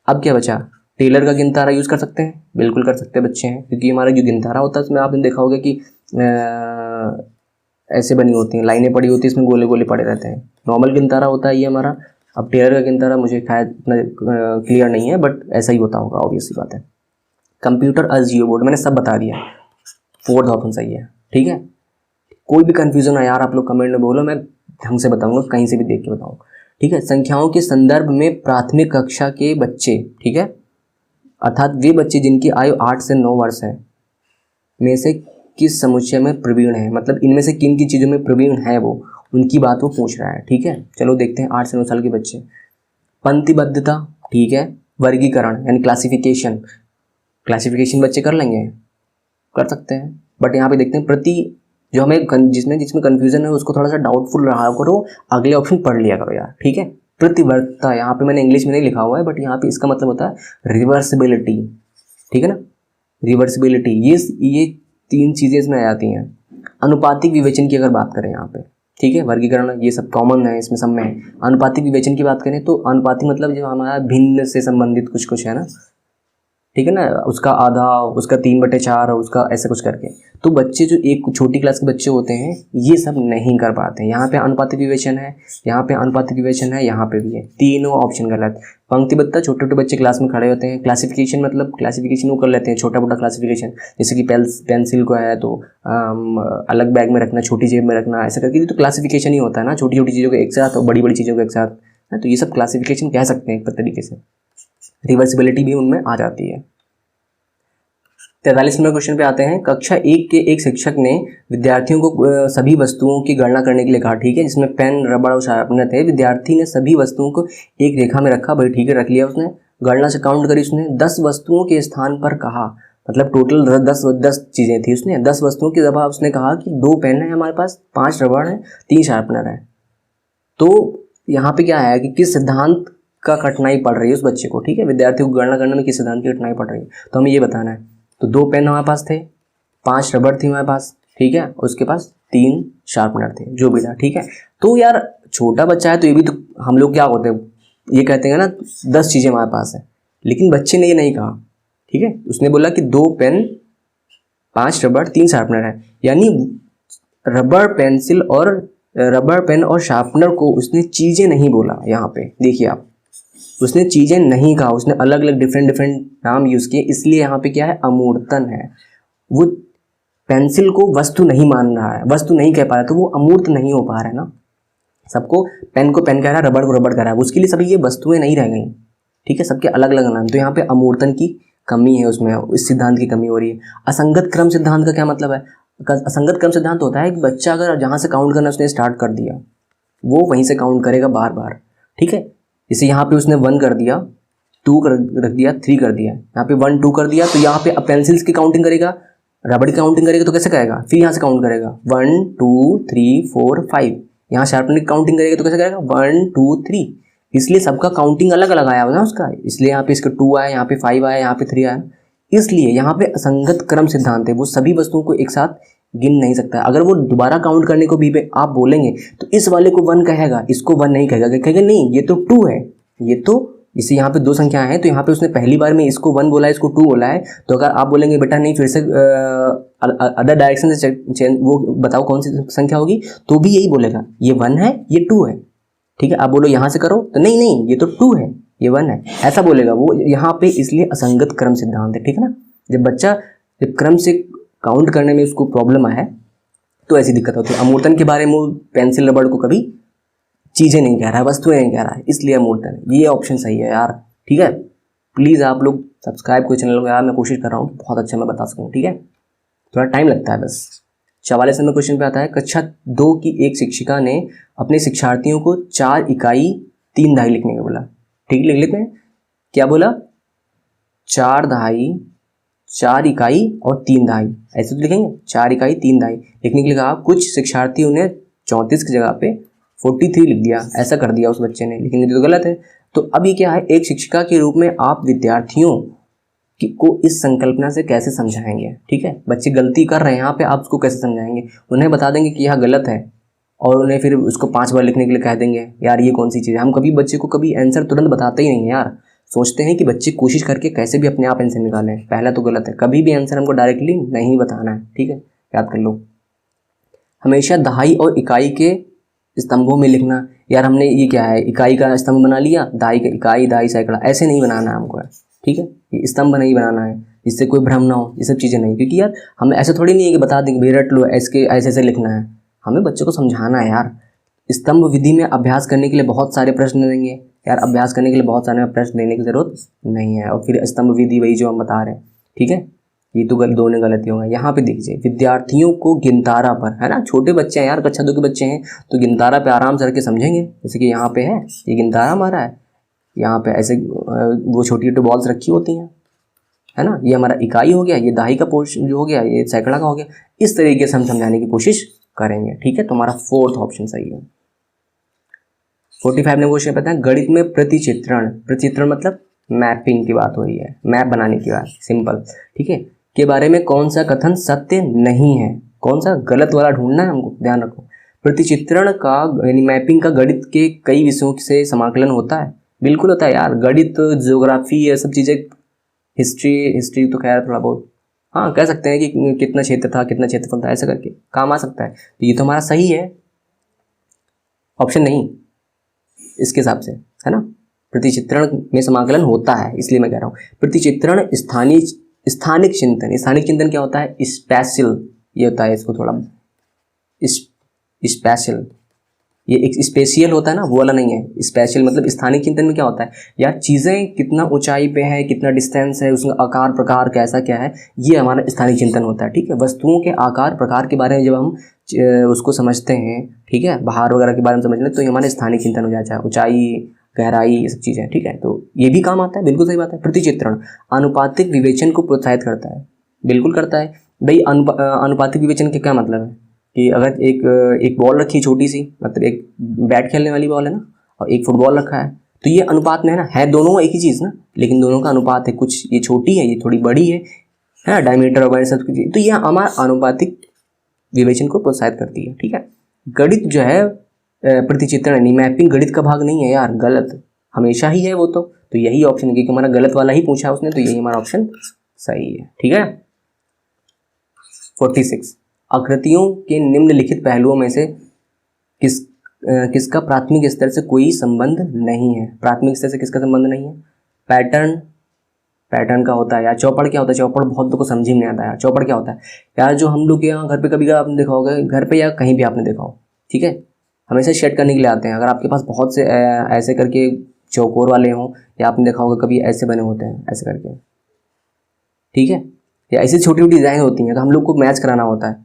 अब क्या बचा? टेलर का गिनतारा यूज़ कर सकते हैं, बिल्कुल कर सकते हैं बच्चे हैं, क्योंकि हमारा जो गिनतारा होता है उसमें आपने देखा होगा कि ऐसे बनी होती हैं, लाइनें पड़ी होती हैं, इसमें गोले गोले पड़े रहते हैं। नॉर्मल गिनतारा होता है ये हमारा। अब टेलर का गिनतारा मुझे शायद इतना क्लियर नहीं है, बट ऐसा ही होता होगा, ऑब्वियस सी बात है। कंप्यूटर अस जियो बोर्ड, मैंने सब बता दिया, 4th ऑप्शन सही है। ठीक है, कोई भी कन्फ्यूज़न है यार आप लोग कमेंट में बोलो, मैं ढंग से बताऊँगा, कहीं से भी देख के बताऊँगा। ठीक है, संख्याओं के संदर्भ में प्राथमिक कक्षा के बच्चे, ठीक है, अर्थात वे बच्चे जिनकी आयु 8 से 9 वर्ष है, में से किस समुच्चय में प्रवीण है, मतलब इनमें से किन किन चीज़ों में प्रवीण है वो, उनकी बात वो पूछ रहा है। ठीक है, चलो देखते हैं 8 से 9 साल के बच्चे। पंक्तिबद्धता, ठीक है, वर्गीकरण यानी क्लासिफिकेशन, क्लासिफिकेशन बच्चे कर लेंगे, कर सकते हैं। बट यहाँ पे देखते हैं प्रति, जो हमें जिसमें कन्फ्यूजन है उसको थोड़ा सा डाउटफुल रहा करो, अगले ऑप्शन पढ़ लिया करो यार। ठीक है, प्रतिवर्तता, यहाँ पे मैंने इंग्लिश में नहीं लिखा हुआ है, बट यहाँ पे इसका मतलब होता है रिवर्सिबिलिटी। ठीक है ना, रिवर्सिबिलिटी, ये 3 चीज़ें इसमें आ जाती हैं। अनुपातिक विवेचन की अगर बात करें यहाँ पे, ठीक है, वर्गीकरण ये सब कॉमन है इसमें, सब में है। अनुपातिक विवेचन की बात करें तो अनुपातिक मतलब जो हमारा भिन्न से संबंधित कुछ कुछ है ना, ठीक है ना, उसका आधा, उसका 3/4, उसका ऐसे कुछ करके। तो बच्चे जो एक छोटी क्लास के बच्चे होते हैं ये सब नहीं कर पाते हैं। यहाँ पे अनुपातिक विवेचन है, यहाँ पे अनुपातिक विवेचन है, यहाँ पे भी है, तीनों ऑप्शन गलत। पंक्तिबद्धता, छोटे छोटे बच्चे क्लास में खड़े होते हैं। क्लासिफिकेशन मतलब क्लासिफिकेशन वो कर लेते हैं, छोटा मोटा क्लासिफिकेशन, जैसे कि पेंसिल को है तो अलग बैग में रखना, छोटी जेब में रखना, ऐसा करके तो क्लासिफिकेशन ही होता है ना, छोटी छोटी चीज़ों को एक साथ और बड़ी बड़ी चीज़ों को एक साथ, तो ये सब क्लासिफिकेशन कह सकते हैं एक तरीके से। रिवर्सिबिलिटी भी उनमें आ जाती है। 43 नंबर क्वेश्चन पे आते हैं। कक्षा 1 के एक शिक्षक ने विद्यार्थियों को सभी वस्तुओं की गणना करने के लिए कहा, ठीक है, जिसमें पेन, रबड़ और शार्पनर थे। विद्यार्थी ने सभी वस्तुओं को एक रेखा में रखा, भाई ठीक है, रख लिया उसने, गणना से काउंट करी उसने, 10 वस्तुओं के स्थान पर कहा, मतलब टोटल 10 चीज़ें थी, उसने 10 वस्तुओं की जगह उसने कहा कि 2 पेन है हमारे पास, 5 रबड़ है, 3 शार्पनर है। तो यहाँ पे क्या है कि किस सिद्धांत का कठिनाई पड़ रही है उस बच्चे को, ठीक है, विद्यार्थी को गणना करने में किस सिद्धांत की कठिनाई पड़ रही है, तो हमें ये बताना है। तो 2 पेन हमारे पास थे, 5 रबड़ थी हमारे पास, ठीक है, उसके पास 3 शार्पनर थे, जो भी था, ठीक है। तो यार छोटा बच्चा है तो ये भी तो, हम लोग क्या होते हैं, ये कहते हैं ना 10 चीज़ें हमारे पास है, लेकिन बच्चे ने ये नहीं कहा, ठीक है, उसने बोला कि 2 पेन, 5 रबड़, 3 शार्पनर है, यानी रबड़ पेन और शार्पनर को उसने चीज़ें नहीं बोला। यहाँ पे देखिए आप, उसने चीज़ें नहीं कहा, उसने अलग अलग डिफरेंट नाम यूज़ किए, इसलिए यहाँ पे क्या है, अमूर्तन है। वो पेंसिल को वस्तु नहीं मान रहा है, वस्तु नहीं कह पा रहा है, तो वो अमूर्त नहीं हो पा रहा है ना। सबको पेन को पेन कह रहा है, रबड़ को रबड़ कह रहा है, उसके लिए सभी ये वस्तुएं नहीं रह गई, ठीक है, सबके अलग अलग नाम। तो यहाँ पे अमूर्तन की कमी है, उसमें इस सिद्धांत की कमी हो रही है। असंगत क्रम सिद्धांत का क्या मतलब है? असंगत क्रम सिद्धांत होता है कि बच्चा अगर जहाँ से काउंट करना उसने स्टार्ट कर दिया, वो वहीं से काउंट करेगा बार बार, ठीक है। जैसे यहाँ पे उसने 1 कर दिया, 2 रख दिया, 3 कर दिया, यहाँ पे 1 2 कर दिया, तो यहाँ पे अब पेंसिल्स की काउंटिंग करेगा, रबड़ की काउंटिंग करेगा, तो कैसे करेगा, फिर यहाँ से काउंट करेगा 1 2 3 4 5, यहाँ शार्पनर की काउंटिंग करेगा तो कैसे करेगा 1 2 3, इसलिए सबका काउंटिंग अलग अलग आया हुआ ना उसका, इसलिए यहाँ पे इसका 2 आया, यहाँ पे 5 आया, यहाँ पे 3 आया, इसलिए यहाँ पे असंगत क्रम सिद्धांत है, वो सभी वस्तुओं को एक साथ गिन नहीं सकता। अगर वो दोबारा काउंट करने को भी आप बोलेंगे तो इस वाले को 1 कहेगा, इसको 1 नहीं कहेगा, कहेगा नहीं ये तो 2 है, ये तो, इसे यहाँ पे 2 संख्याएं हैं, तो यहाँ पे उसने पहली बार में इसको 1 बोला है, इसको 2 बोला है, तो अगर आप बोलेंगे बेटा नहीं फिर से अदर डायरेक्शन से चेंज, वो बताओ कौन सी संख्या होगी, तो भी यही बोलेगा ये 1 है, ये 2 है, ठीक है। आप बोलो यहाँ से करो तो नहीं नहीं ये तो 2 है, ये 1 है, ऐसा बोलेगा वो यहाँ पे, इसलिए असंगत क्रम सिद्धांत है, ठीक है ना। जब क्रम से काउंट करने में उसको प्रॉब्लम है तो ऐसी दिक्कत होती है। अमूर्तन के बारे में पेंसिल रबड़ को कभी चीज़ें नहीं कह रहा है, वस्तुएं नहीं कह रहा है, इसलिए अमूर्तन है। ये ऑप्शन सही है यार, ठीक है। प्लीज़ आप लोग सब्सक्राइब करो चैनल को यार, मैं कोशिश कर रहा हूँ कि बहुत अच्छा मैं बता सकूँ, ठीक है, थोड़ा टाइम लगता है बस। 44 नंबर क्वेश्चन पे आता है। कक्षा 2 की एक शिक्षिका ने अपने शिक्षार्थियों को 4 इकाई 3 दहाई लिखने को बोला, ठीक, लिख लेते हैं, क्या बोला, 4 दहाई 4 इकाई और 3 दहाई, ऐसे तो लिखेंगे 4 इकाई 3 दहाई। लिखने के लिए कहा कुछ शिक्षार्थियों ने 34 की जगह पे 43 लिख दिया, ऐसा कर दिया उस बच्चे ने, लेकिन ये तो गलत है। तो अब ये क्या है, एक शिक्षिका के रूप में आप विद्यार्थियों को इस संकल्पना से कैसे समझाएंगे? ठीक है, बच्चे गलती कर रहे हैं यहाँ पे, आप उसको कैसे समझाएंगे? उन्हें बता देंगे कि यह गलत है और उन्हें फिर उसको 5 बार लिखने के लिए कह देंगे, यार ये कौन सी चीज़ है? हम कभी बच्चे को कभी आंसर तुरंत बताते ही नहीं है यार, सोचते हैं कि बच्चे कोशिश करके कैसे भी अपने आप आंसर निकालें। पहला तो गलत है, कभी भी आंसर हमको डायरेक्टली नहीं बताना है। ठीक है, याद कर लो। हमेशा दहाई और इकाई के स्तंभों में लिखना, यार हमने ये क्या है, इकाई का स्तंभ बना लिया, दहाई का इकाई, दहाई सैकड़ा, ऐसे नहीं बनाना है हमको। ठीक है, ये स्तंभ नहीं बनाना है, जिससे कोई भ्रम ना हो, ये सब चीज़ें नहीं। क्योंकि यार हमें ऐसा थोड़ी नहीं है कि बता देंगे भाई रट लो, ऐसे ऐसे लिखना है। हमें बच्चों को समझाना है यार। स्तंभ विधि में अभ्यास करने के लिए बहुत सारे प्रश्न देंगे यार, अभ्यास करने के लिए बहुत सारे प्रश्न देने की जरूरत नहीं है। और फिर स्तंभ विधि वही जो हम बता रहे हैं। ठीक है, ये तो दोनों गलती होंगे। यहाँ पे देखिए, विद्यार्थियों को गिनतारा पर, है ना, छोटे बच्चे हैं यार, कक्षा 2 के बच्चे हैं, तो गिनतारा पे आराम से रख के समझेंगे। जैसे कि यहाँ पे है, ये गिनतारा हमारा है, यहाँ पे ऐसे वो छोटी छोटी बॉल्स रखी होती हैं, है ना, ये हमारा इकाई हो गया, ये दहाई का पोर्शन जो हो गया, ये सैकड़ा का हो गया। इस तरीके से हम समझाने की कोशिश करेंगे। ठीक है, तो हमारा 4th ऑप्शन सही है। 45 ने क्वेश्चन पता है, गणित में प्रतिचित्रण, प्रतिचित्रण मतलब मैपिंग की बात हो रही है, मैप बनाने की बात, सिंपल। ठीक है, के बारे में कौन सा कथन सत्य नहीं है? कौन सा गलत वाला ढूंढना है हमको, ध्यान रखो। प्रतिचित्रण का यानी मैपिंग का गणित के कई विषयों से समाकलन होता है, बिल्कुल होता है यार। गणित, ज्योग्राफी, ये सब चीज़ें, हिस्ट्री तो खैर थोड़ा बहुत हाँ कह सकते हैं कि कितना क्षेत्र था, कितना क्षेत्रफल था, ऐसा करके काम आ सकता है। तो ये तो हमारा सही है, ऑप्शन नहीं इसके हिसाब से, है ना। प्रतिचित्रण में समाकलन होता है, इसलिए मैं कह रहा हूँ। प्रतिचित्रण स्थानिक चिंतन, स्थानिक चिंतन क्या होता है? स्पेशल, ये होता है, इसको थोड़ा स्पेशल, ये एक स्पेशियल होता है ना, वो वाला नहीं है। स्पेशल मतलब स्थानिक चिंतन में क्या होता है यार, चीज़ें कितना ऊंचाई पे है, कितना डिस्टेंस है, उसका आकार प्रकार कैसा क्या है, ये हमारा स्थानिक चिंतन होता है। ठीक है, वस्तुओं के आकार प्रकार के बारे में जब हम उसको समझते हैं, ठीक है, बाहर वगैरह के बारे में समझ लें, तो ये हमारा स्थानिक चिंतन हो जाता है, ऊंचाई, गहराई, ये सब चीज़ें। ठीक है, तो ये भी काम आता है, बिल्कुल सही बात है। प्रतिचित्रण अनुपातिक विवेचन को प्रोत्साहित करता है, बिल्कुल करता है भाई। अनुपातिक विवेचन के क्या मतलब है कि अगर एक बॉल रखी छोटी सी, मतलब एक बैट खेलने वाली बॉल है ना, और एक फुटबॉल रखा है, तो ये अनुपात में है ना, है दोनों एक ही चीज़ ना, लेकिन दोनों का अनुपात है, कुछ ये छोटी है, ये थोड़ी बड़ी है ना, डायमीटर वगैरह सब कुछ। तो ये हमारा अनुपातिक विवेचन को प्रोत्साहित करती है। ठीक है, गणित जो है प्रतिचित्रण नहीं, मैपिंग गणित का भाग नहीं है यार, गलत हमेशा ही है वो। तो यही ऑप्शन है, क्योंकि हमारा गलत वाला ही पूछा उसने, तो यही हमारा ऑप्शन सही है। ठीक है, 46 आकृतियों के निम्नलिखित पहलुओं में से किसका प्राथमिक स्तर से कोई संबंध नहीं है? प्राथमिक स्तर से किसका संबंध नहीं है? पैटर्न का होता है यार। चौपड़ क्या होता है? चौपड़ बहुत लोग को समझ ही नहीं आता यार। चौपड़ क्या होता है यार? जो हम लोग के यहाँ घर पे कभी आपने देखा होगा, घर पे या कहीं भी आपने देखा हो, ठीक है, हमेशा शेड करने के लिए आते हैं। अगर आपके पास बहुत से ऐसे करके चौकोर वाले हों, या आपने देखा होगा कभी ऐसे बने होते हैं ऐसे करके, ठीक है, या ऐसी छोटी छोटी डिज़ाइन होती हैं, तो हम लोग को मैच कराना होता है,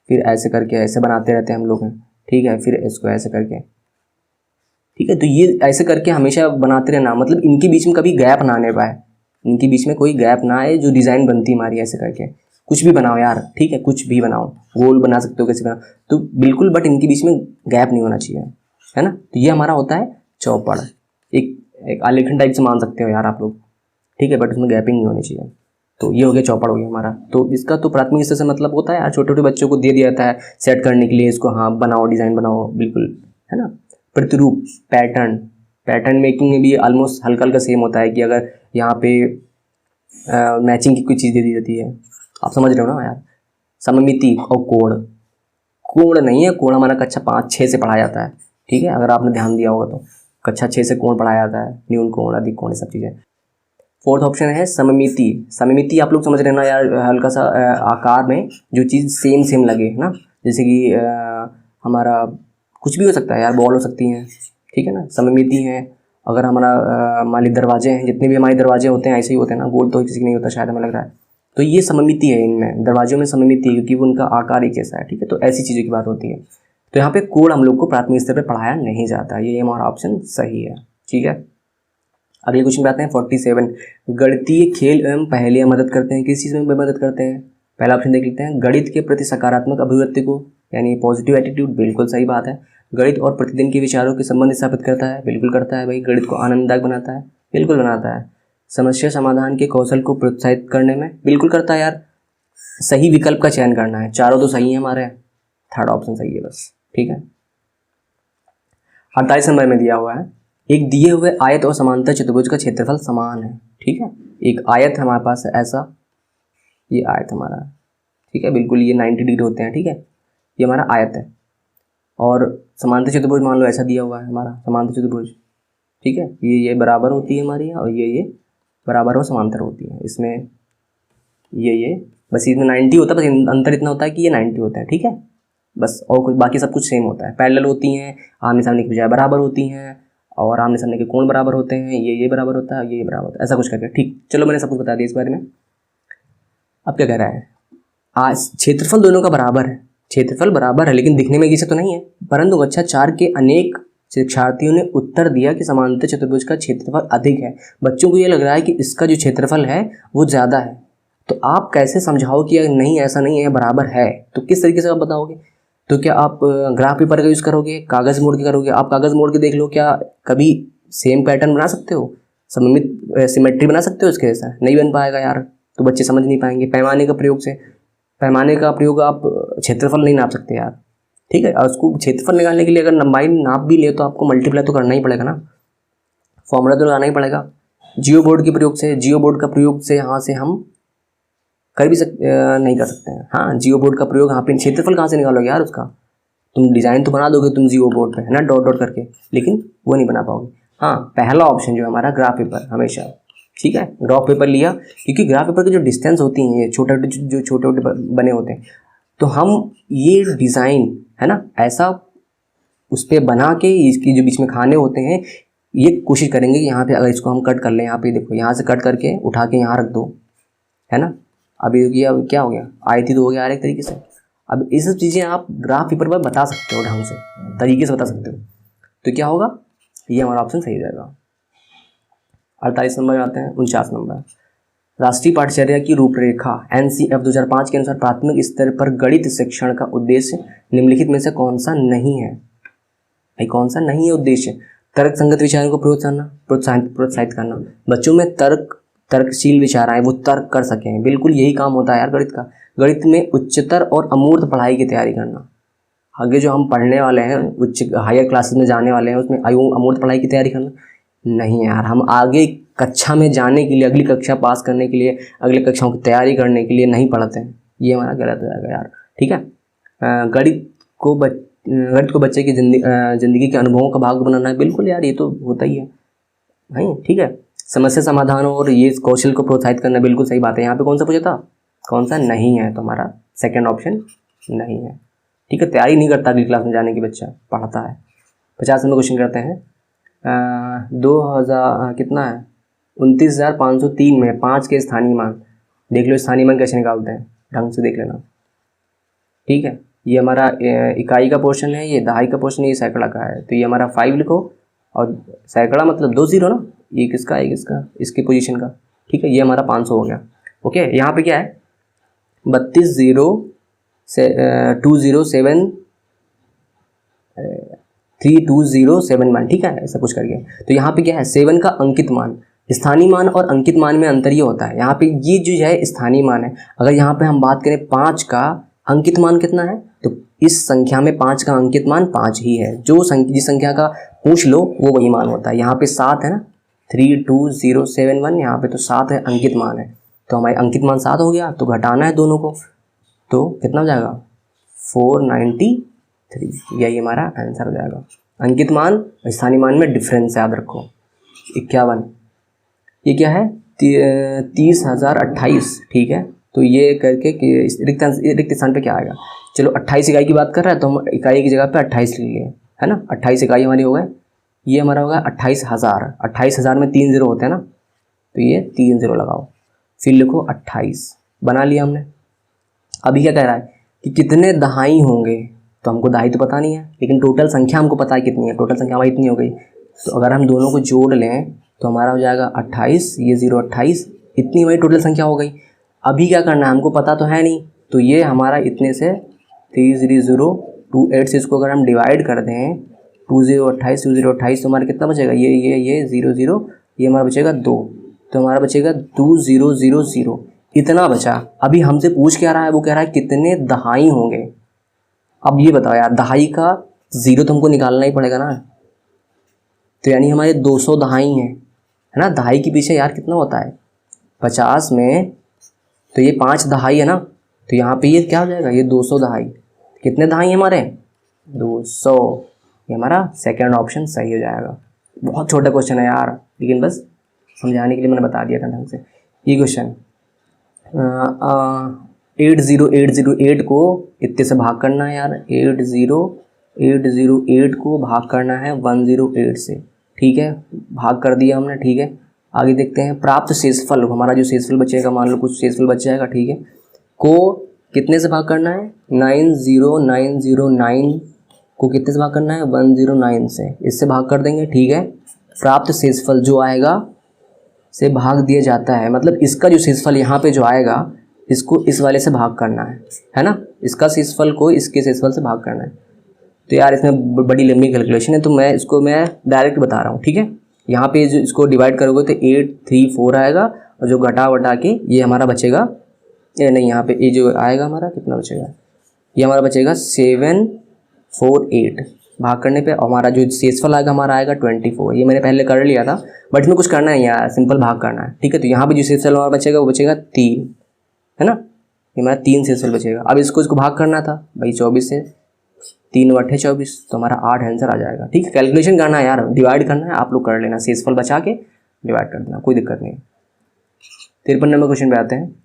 फिर ऐसे करके ऐसे बनाते रहते हैं हम लोग, ठीक है, फिर इसको ऐसे करके, ठीक है। तो ये ऐसे करके हमेशा बनाते रहना, मतलब इनके बीच में कभी गैप ना आने पाए, इनके बीच में कोई गैप ना आए, जो डिज़ाइन बनती है हमारी ऐसे करके। कुछ भी बनाओ यार, ठीक है, कुछ भी बनाओ, गोल बना सकते हो, कैसे बनाओ, तो बिल्कुल, बट इनके बीच में गैप नहीं होना चाहिए, है ना। तो ये हमारा होता है चौपड़, एक आलेखन टाइप से मान सकते हो यार आप लोग, ठीक है, बट उसमें गैपिंग नहीं होनी चाहिए। तो ये हो गया चौपड़ हो गया हमारा। तो इसका तो प्राथमिक स्तर से मतलब होता है यार, छोटे छोटे बच्चों को दे दिया जाता है सेट करने के लिए, इसको हाँ बनाओ, डिज़ाइन बनाओ, बिल्कुल, है ना। प्रतिरूप, पैटर्न मेकिंग में भी ऑलमोस्ट हल्का हल्का सेम होता है, कि अगर यहाँ पे मैचिंग की कोई चीज़ दे दी जाती है, आप समझ रहे हो ना यार। सममिति और कोण नहीं है, कोण हमारा कक्षा 5-6 से पढ़ाया जाता है, ठीक है, अगर आपने ध्यान दिया होगा तो कक्षा 6 से कोण पढ़ाया जाता है, न्यून कोण, अधिक कोण, सब चीज़ें। फोर्थ ऑप्शन है सममिति आप लोग समझ रहे हैं ना यार, हल्का सा आकार में जो चीज़ सेम लगे, है ना, जैसे कि हमारा कुछ भी हो सकता है यार, बॉल हो सकती हैं, ठीक है ना, सममिति है। अगर हमारा मान ली दरवाजे हैं, जितने भी हमारे दरवाजे होते हैं ऐसे ही होते हैं ना, गोल तो किसी की नहीं होता शायद, हमें लग रहा है, तो ये सममिति है, इनमें दरवाजों में सममिति है, क्योंकि वो उनका आकार एक जैसा है, ठीक है। तो ऐसी चीज़ों की बात होती है। तो यहाँ पे कोण हम लोग को प्राथमिक स्तर पर पढ़ाया नहीं जाता, ये हमारा ऑप्शन सही है, ठीक है। अगले क्वेश्चन पे आते हैं 47। गणितीय खेल एवं पहेलियां मदद करते हैं, किस चीज़ में मदद करते हैं? पहला ऑप्शन देख लेते हैं, गणित के प्रति सकारात्मक अभिव्यक्ति को, यानी पॉजिटिव एटीट्यूड, बिल्कुल सही बात है। गणित और प्रतिदिन के विचारों के संबंध स्थापित करता है, बिल्कुल करता है भाई। गणित को आनंददायक बनाता है, बिल्कुल बनाता है। समस्या समाधान के कौशल को प्रोत्साहित करने में, बिल्कुल करता है यार। सही विकल्प का चयन करना है, चारों तो सही है हमारे, थर्ड ऑप्शन सही है बस, ठीक है। 48 नंबर में दिया हुआ है, एक दिए हुए आयत और समांतर चतुर्भुज का क्षेत्रफल समान है, ठीक है। एक आयत है हमारे पास ऐसा, ये आयत हमारा, ठीक है, बिल्कुल ये 90 डिग्री होते हैं, ठीक है, ये हमारा आयत है। और समांतर चतुर्भुज मान लो ऐसा दिया हुआ है हमारा समांतर चतुर्भुज, ठीक है, ये बराबर होती है हमारी, और ये बराबर और समांतर होती है। इसमें ये बस इसमें 90 होता है, बस अंतर इतना होता है कि ये 90 होता है, ठीक है, बस। और कुछ बाकी सब कुछ सेम होता है, पैरेलल होती हैं, आमने सामने की बजाय बराबर होती हैं, और आमने सामने के कोण बराबर होते हैं, ये बराबर होता है, ये बराबर होता है, ऐसा कुछ करके, ठीक। चलो मैंने सब कुछ बता दिया इस बारे में। अब क्या कह रहा है, आज क्षेत्रफल दोनों का बराबर है, क्षेत्रफल बराबर है, लेकिन दिखने में एक जैसे तो नहीं है। परंतु कक्षा 4 के अनेक शिक्षार्थियों ने उत्तर दिया कि समांतर चतुर्भुज का क्षेत्रफल अधिक है। बच्चों को ये लग रहा है कि इसका जो क्षेत्रफल है वो ज़्यादा है। तो आप कैसे समझाओ कि नहीं ऐसा नहीं है, बराबर है, तो किस तरीके से आप बताओगे? तो क्या आप ग्राफ पेपर का यूज़ करोगे, कागज़ मोड़ के करोगे? आप कागज़ मोड़ के देख लो, क्या कभी सेम पैटर्न बना सकते हो, सममित सिमेट्री बना सकते हो इसके जैसा? नहीं बन पाएगा यार, तो बच्चे समझ नहीं पाएंगे। पैमाने का प्रयोग आप क्षेत्रफल नहीं नाप सकते यार, ठीक है। और उसको क्षेत्रफल निकालने के लिए अगर लंबाई नाप भी ले तो आपको मल्टीप्लाई तो करना ही पड़ेगा ना, फॉर्मूला तो लगाना ही पड़ेगा। जियो बोर्ड का प्रयोग से यहाँ से हम कर भी नहीं कर सकते हैं। हाँ, जियो बोर्ड का प्रयोग यहाँ पे क्षेत्रफल कहाँ से निकालोगे यार उसका? तुम डिज़ाइन तो बना दोगे तुम जियो बोर्ड पे, है ना, डॉट डॉट करके, लेकिन वो नहीं बना पाओगे। हाँ, पहला ऑप्शन जो हमारा ग्राफ पेपर हमेशा, ठीक है, ग्राफ पेपर लिया, क्योंकि ग्राफ पेपर की जो डिस्टेंस होती हैं, छोटे छोटे बने होते हैं, तो हम ये डिज़ाइन, है ना, ऐसा उस पर बना के इसकी जो बीच में खाने होते हैं, ये कोशिश करेंगे कि यहाँ पे अगर इसको हम कट कर लें, यहाँ पे देखो, यहाँ से कट करके उठा के यहाँ रख दो, है ना। अभी ये अब क्या हो गया, आयती तो हो गया यार एक तरीके से। अब ये सब चीज़ें आप ग्राफ पेपर पर बता सकते हो, ढंग से तरीके से बता सकते हो, तो क्या होगा, ये हमारा ऑप्शन सही जाएगा। 48 नंबर में आते हैं 49 नंबर, राष्ट्रीय पाठ्यचर्या की रूपरेखा NCF 2005 के अनुसार प्राथमिक स्तर पर गणित शिक्षण का उद्देश्य निम्नलिखित में से कौन सा नहीं है? भाई कौन सा नहीं है उद्देश्य? तर्क संगत विचारों को प्रोत्साहित करना, बच्चों में तर्कशील विचार आए, वो तर्क कर सकें, बिल्कुल यही काम होता है यार गणित का। गणित में उच्चतर और अमूर्त पढ़ाई की तैयारी करना, आगे जो हम पढ़ने वाले हैं, हायर क्लासेस में जाने वाले हैं, उसमें अमूर्त पढ़ाई की तैयारी करना नहीं है यार। हम आगे कक्षा में जाने के लिए, अगली कक्षा पास करने के लिए, अगली कक्षाओं की तैयारी करने के लिए नहीं पढ़ते हैं, ये हमारा गलत हो जाएगा यार, ठीक है। गणित को बच्चे की जिंदगी के अनुभवों का भाग बनाना है, बिल्कुल यार, ये तो होता ही है भाई, ठीक है। समस्या समाधान और ये कौशल को प्रोत्साहित करना, बिल्कुल सही बात है। यहाँ पे कौन सा पूछा था, कौन सा नहीं है, तो हमारा सेकंड ऑप्शन नहीं है, ठीक है। तैयारी नहीं करता अगली क्लास में जाने की, बच्चा पढ़ता है। 50 नंबर क्वेश्चन करते हैं, 2000 कितना है, 29,503 में 5 के स्थानीय मान, देख लो स्थानीय मान कैसे निकालते हैं, ढंग से देख लेना, ठीक है। ये हमारा इकाई का पोर्शन है, ये दहाई का पोर्शन है, ये सैकड़ा का है, तो ये हमारा 5 लिखो, और सैकड़ा मतलब 2 0 ना, ये किसका है, किसका, इसकी पोजीशन का, ठीक है। ये हमारा 500 हो गया, ओके। यहाँ पे क्या है, 32,073,2071, ठीक है, ऐसा कुछ करके। तो यहाँ पे क्या है, 7 का अंकित मान, स्थानीय मान और अंकित मान में अंतर ये होता है। यहाँ पे ये जो है स्थानीय मान है, अगर यहाँ पे हम बात करें 5 का अंकित मान कितना है, तो इस संख्या में 5 का अंकित मान 5 ही है। जिस संख्या का पूछ लो वो वही मान होता है। यहाँ पे 7 है ना, 32071, यहाँ पे तो 7 है, अंकित मान है, तो हमारे अंकित मान 7 हो गया, तो घटाना है दोनों को, तो कितना हो जाएगा, 493, यही हमारा आंसर हो जाएगा। अंकित मान स्थानीय मान में डिफरेंस याद रखो, 51, ये क्या है, 30,028, ठीक है। तो ये करके कि रिक्त स्थान पे क्या आएगा, चलो 28 इकाई की बात कर रहा है, तो हम इकाई की जगह पे 28 ले लिए, है ना। 28 इकाई हमारी हो गए, ये हमारा होगा 28,000, 28,000 में 3 0 होते हैं ना, तो ये 3 0 लगाओ, फिर लिखो 28, बना लिया हमने। अभी क्या कह रहा है कि कितने दहाई होंगे, तो हमको दहाई तो पता नहीं है, लेकिन टोटल संख्या हमको पता है कितनी है, टोटल संख्या हमारी इतनी हो गई। तो अगर हम दोनों को जोड़ लें तो हमारा हो जाएगा 28, ये 0 28, इतनी हमारी टोटल संख्या हो गई। अभी क्या करना है हमको पता तो है नहीं, तो ये हमारा इतने से 3028 से इसको अगर हम डिवाइड कर दें 2028 2028 तो हमारा कितना बचेगा, ये 0 ये हमारा बचेगा 2, तो हमारा बचेगा 2000 इतना बचा। अभी हमसे पूछ क्या रहा है, वो कह रहा है कितने दहाई होंगे। अब ये बताओ यार, दहाई का 0 तो हमको निकालना ही पड़ेगा ना, तो यानी हमारे 200 दहाई हैं, है ना। दहाई के पीछे यार कितना होता है 50 में, तो ये 5 दहाई है ना, तो यहाँ पे ये क्या हो जाएगा, ये 200 दहाई। कितने दहाई हमारे 200, ये हमारा सेकंड ऑप्शन सही हो जाएगा। बहुत छोटा क्वेश्चन है यार, लेकिन बस समझाने के लिए मैंने बता दिया था ढंग से। ये क्वेश्चन 80808 को इतने से भाग करना है यार, 80808 को भाग करना है 108 से, ठीक है, भाग कर दिया हमने, ठीक है। आगे देखते हैं प्राप्त शेषफल, हमारा जो शेषफल बचेगा, मान लो कुछ शेषफल बच जाएगा, ठीक है, को कितने से भाग करना है 90909 को कितने से भाग करना है 109 से, इससे भाग कर देंगे, ठीक है। प्राप्त शेषफल जो आएगा से भाग दिया जाता है, मतलब इसका जो शेषफल यहाँ पे जो आएगा इसको इस वाले से भाग करना है ना, इसका शेषफल को इसके शेषफल से भाग करना है। तो यार इसमें बड़ी लंबी कैलकुलेशन है, तो मैं डायरेक्ट बता रहा हूँ, ठीक है। यहाँ पे जो इसको डिवाइड करोगे तो 834 आएगा, और जो घटा वटा के ये हमारा बचेगा, ये नहीं, यहाँ पे ये जो आएगा हमारा कितना बचेगा, ये हमारा बचेगा 748 भाग करने पे, और हमारा जो शेषफल आएगा हमारा आएगा 24। ये मैंने पहले कर लिया था, बट इसमें कुछ करना नहीं यार, सिंपल भाग करना है, ठीक है। तो यहाँ पे जो शेषफल हमारा बचेगा वो बचेगा 3, है ना, ये हमारा 3 शेषफल बचेगा। अब इसको भाग करना था भाई 24 से, 3 बटे 24, तो हमारा 8 आंसर आ जाएगा, ठीक है। कैलकुलेशन करना है यार, डिवाइड करना है, आप लोग कर लेना, शेषफल बचा के डिवाइड कर देना, कोई दिक्कत नहीं। 53 नंबर क्वेश्चन पे आते हैं।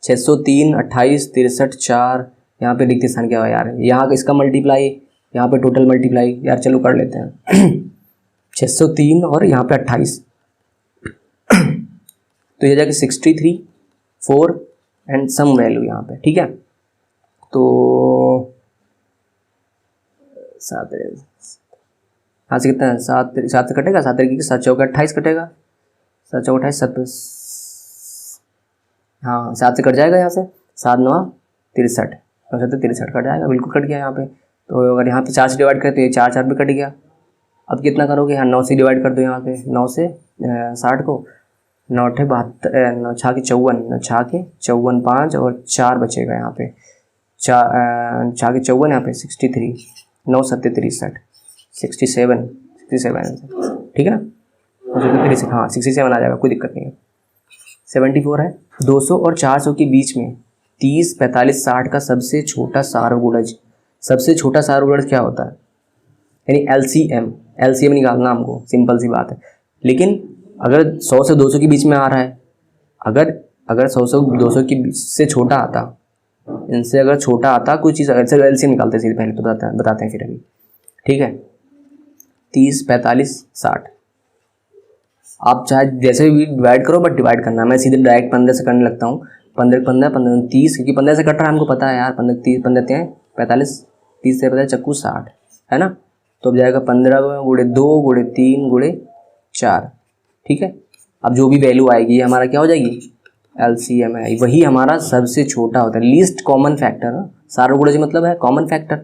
603 28 63 4, यहाँ पे रिक्त स्थान क्या हुआ यार, यहाँ इसका मल्टीप्लाई, यहाँ पे टोटल मल्टीप्लाई, यार चलो कर लेते हैं 603 और यहाँ पे 28 तो ये जाके 63 4 एंड सम वैल्यू यहाँ पे, ठीक है। तो 7 यहाँ से कितना है, 7 से कटेगा, 7 तरीके 7 चौका 28 कटेगा, 7 चौका 28 हाँ 7 से कट जाएगा यहाँ से, 7 9 63 63 कट जाएगा, बिल्कुल कट गया यहाँ पे। तो अगर यहाँ पे 4 से डिवाइड करते हैं 4 4 पे कट गया। अब कितना करोगे, यहाँ 9 से डिवाइड कर दो, यहाँ पे 9 से 60 को, 9 8 72 9 6 के 54 9 6 के 54 5 और 4 बचेगा यहाँ पे, 4 6 के 54 यहाँ पे 63 9 7 63 67 ठीक है ना, 63 हाँ 67 आ जाएगा, कोई दिक्कत नहीं है। 74 है, 200 और 400 के बीच में 30 45 60 का सबसे छोटा सार्वगुणज, सबसे छोटा सार्वगुणज क्या होता है, यानी एलसीएम निकालना हमको, सिंपल सी बात है। लेकिन अगर 100 से 200 के बीच में आ रहा है, अगर 100 से 200 के बीच से छोटा आता, इनसे अगर छोटा आता कोई चीज़, अगर एलसीएम निकालते हैं पहले तो बताते हैं फिर अभी, ठीक है। 30 45 60 आप चाहे जैसे भी डिवाइड करो, बट डिवाइड करना, मैं सीधे डायरेक्ट 15 से करने लगता हूँ। 15 15 15 30, क्योंकि 15 से कट रहा है हमको पता है यार, 15 30 15 45 30 से पता है चक्कू 60 है ना, तो अब जाएगा 15 गुणे 2 गुणे 3 गुणे 4, ठीक है। अब जो भी वैल्यू आएगी ये हमारा क्या हो जाएगी, एलसीएम है, वही हमारा सबसे छोटा होता है, लीस्ट कॉमन फैक्टर। सार्वगुणज मतलब है कॉमन फैक्टर,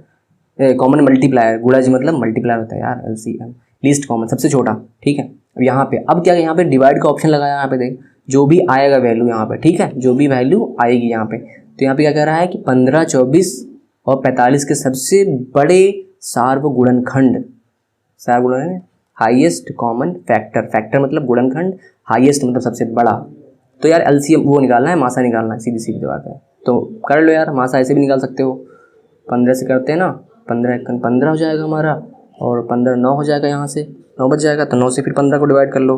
कॉमन मल्टीप्लायर, गुणज मतलब मल्टीप्लायर होता है यार, एलसीएम लीस्ट कॉमन सबसे छोटा, ठीक है। अब यहाँ पे अब क्या, यहाँ पे डिवाइड का ऑप्शन लगाया, यहाँ पे देख जो भी आएगा वैल्यू यहाँ पे, ठीक है, जो भी वैल्यू आएगी यहाँ पे, तो यहाँ पे क्या कह रहा है कि 15 24 और 45 के सबसे बड़े सार्वगुणनखंड, सार्वगुणन हाईएस्ट कॉमन फैक्टर, फैक्टर मतलब गुणनखंड, हाईएस्ट मतलब सबसे बड़ा। तो यार एलसीएम वो निकालना है, मासा निकालना है, सीधी सीधी बात है, तो कर लो यार, मासा ऐसे भी निकाल सकते हो। 15 से करते हैं ना, 15 15 हो जाएगा हमारा, और 15 9 हो जाएगा, यहाँ से 9 बच जाएगा, तो 9 से फिर 15 को डिवाइड कर लो,